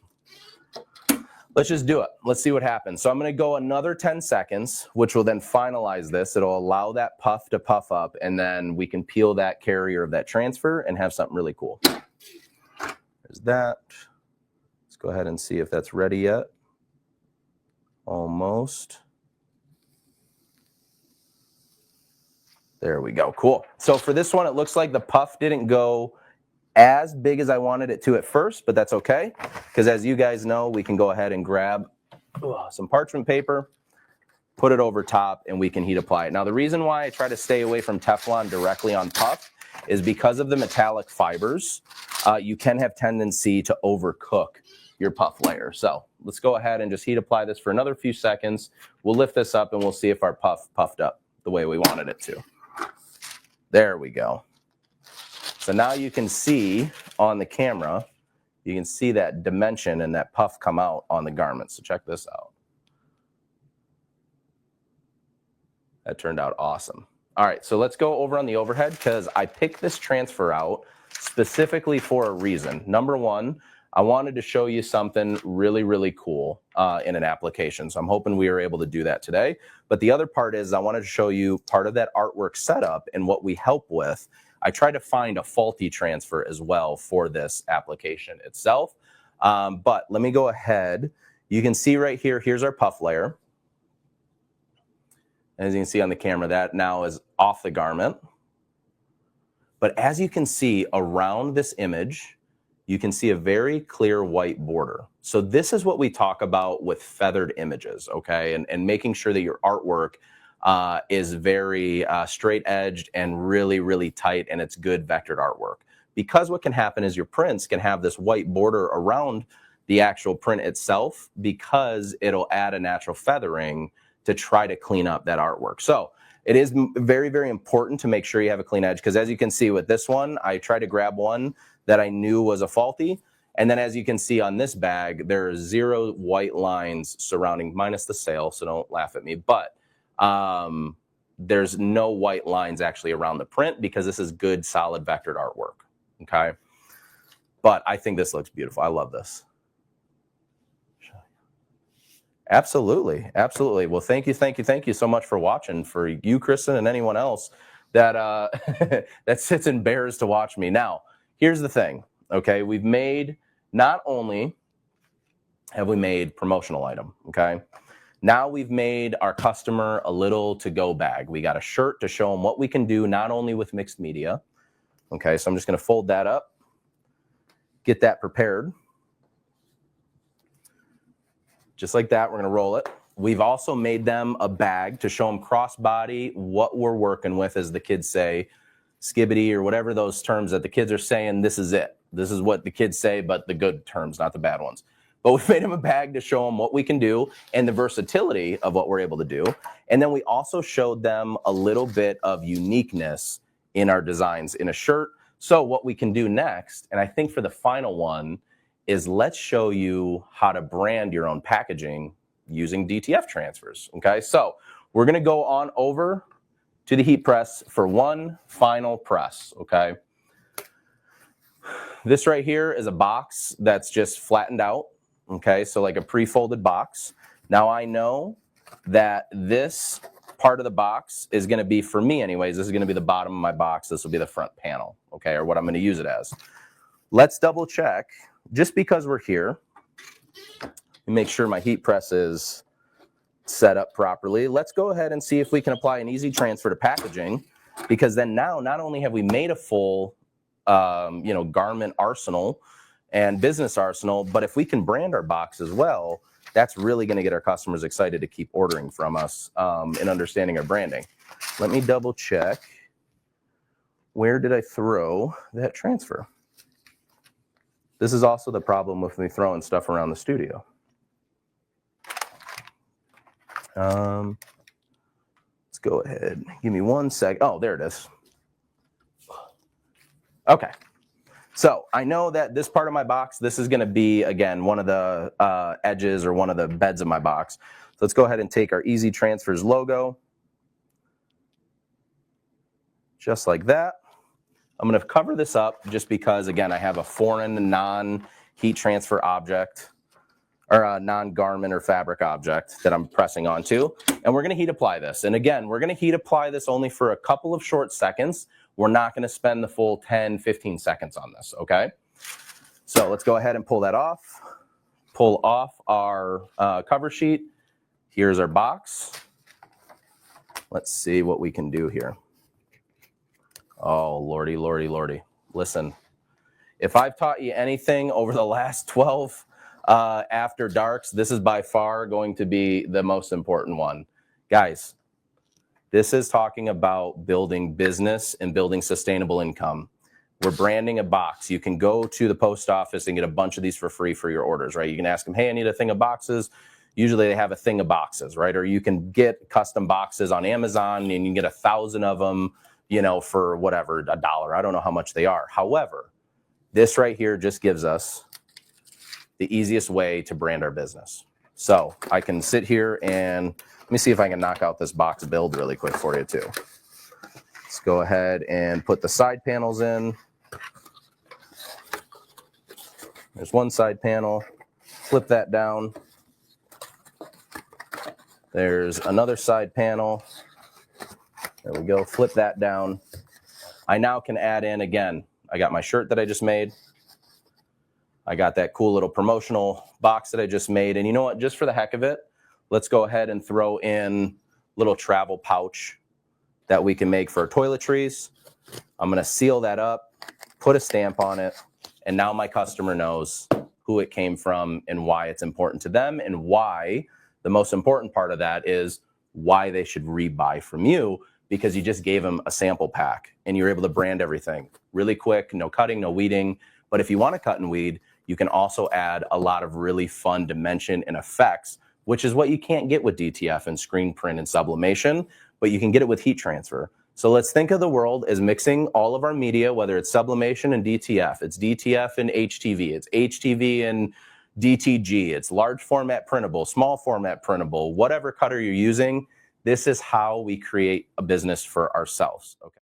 Let's just do it. Let's see what happens. So I'm going to go another 10 seconds, which will then finalize this. It'll allow that puff to puff up, and then we can peel that carrier of that transfer and have something really cool. There's that. Let's go ahead and see if that's ready yet. Almost. There we go. Cool. So for this one, it looks like the puff didn't go as big as I wanted it to at first, but that's okay, because as you guys know, we can go ahead and grab some parchment paper, put it over top, and we can heat apply it. Now, the reason why I try to stay away from Teflon directly on puff is because of the metallic fibers. You can have tendency to overcook your puff layer. So let's go ahead and just heat apply this for another few seconds. We'll lift this up, and we'll see if our puff puffed up the way we wanted it to. There we go. So now you can see on the camera, you can see that dimension and that puff come out on the garment. So check this out. That turned out awesome. All right, so let's go over on the overhead because I picked this transfer out specifically for a reason. Number one, I wanted to show you something really, really cool in an application. So I'm hoping we are able to do that today. But the other part is I wanted to show you part of that artwork setup and what we help with. I tried to find a faulty transfer as well for this application itself. But let me go ahead. You can see right here, here's our puff layer. As you can see on the camera, that now is off the garment. But as you can see around this image, you can see a very clear white border. So this is what we talk about with feathered images, okay? And making sure that your artwork is very straight edged and really, really tight, and it's good vectored artwork. Because what can happen is your prints can have this white border around the actual print itself, because it'll add a natural feathering to try to clean up that artwork. So it is very, very important to make sure you have a clean edge, because as you can see with this one, I tried to grab one that I knew was a faulty. And then as you can see on this bag, there are 0 white lines surrounding, minus the sail, so don't laugh at me, but there's no white lines actually around the print, because this is good, solid vectored artwork, okay? But I think this looks beautiful. I love this. Absolutely, absolutely. Well, thank you so much for watching. For you, Kristen, and anyone else that that sits and bears to watch me. Now, here's the thing, okay? We've made, not only have we made promotional item, okay? Now we've made our customer a little to-go bag. We got a shirt to show them what we can do, not only with mixed media, okay? So I'm just gonna fold that up, get that prepared. Just like that, we're gonna roll it. We've also made them a bag to show them crossbody, what we're working with, as the kids say, skibbity or whatever those terms that the kids are saying. This is it. This is what the kids say, but the good terms, not the bad ones. But we've made them a bag to show them what we can do and the versatility of what we're able to do. And then we also showed them a little bit of uniqueness in our designs in a shirt. So what we can do next, and I think for the final one, is let's show you how to brand your own packaging using DTF transfers, okay? So we're gonna go on over to the heat press for one final press, okay? This right here is a box that's just flattened out, okay? So like a pre-folded box. Now I know that this part of the box is gonna be, for me anyways, this is gonna be the bottom of my box. This will be the front panel, okay? Or what I'm gonna use it as. Let's double check. Just because we're here, make sure my heat press is set up properly. Let's go ahead and see if we can apply an easy transfer to packaging, because then now not only have we made a full garment arsenal and business arsenal, but if we can brand our box as well, that's really going to get our customers excited to keep ordering from us and understanding our branding. Let me double check. Where did I throw that transfer? This is also the problem with me throwing stuff around the studio. Let's go ahead. Give me 1 sec. Oh, there it is. Okay. So I know that this part of my box, this is going to be, again, one of the edges or one of the beds of my box. So let's go ahead and take our Easy Transfers logo. Just like that. I'm going to cover this up just because, again, I have a foreign non-heat transfer object, or a non-garment or fabric object that I'm pressing onto. And we're going to heat apply this. And again, we're going to heat apply this only for a couple of short seconds. We're not going to spend the full 10, 15 seconds on this, okay? So let's go ahead and pull that off. Pull off our cover sheet. Here's our box. Let's see what we can do here. Oh, lordy, lordy, lordy. Listen, if I've taught you anything over the last 12 After Darks, this is by far going to be the most important one. Guys, this is talking about building business and building sustainable income. We're branding a box. You can go to the post office and get a bunch of these for free for your orders, right? You can ask them, hey, I need a thing of boxes. Usually they have a thing of boxes, right? Or you can get custom boxes on Amazon and you can get 1,000 of them, you know, for whatever, $1. I don't know how much they are. However, this right here just gives us the easiest way to brand our business. So I can sit here and let me see if I can knock out this box build really quick for you too. Let's go ahead and put the side panels in. There's one side panel, flip that down. There's another side panel. There we go, flip that down. I now can add in, again, I got my shirt that I just made. I got that cool little promotional box that I just made. And you know what, just for the heck of it, let's go ahead and throw in a little travel pouch that we can make for toiletries. I'm gonna seal that up, put a stamp on it, and now my customer knows who it came from and why it's important to them, and why the most important part of that is why they should rebuy from you, because you just gave them a sample pack and you're able to brand everything really quick, no cutting, no weeding. But if you want to cut and weed, you can also add a lot of really fun dimension and effects, which is what you can't get with DTF and screen print and sublimation, but you can get it with heat transfer. So let's think of the world as mixing all of our media, whether it's sublimation and DTF, it's DTF and HTV, it's HTV and DTG, it's large format printable, small format printable, whatever cutter you're using. This is how we create a business for ourselves. Okay.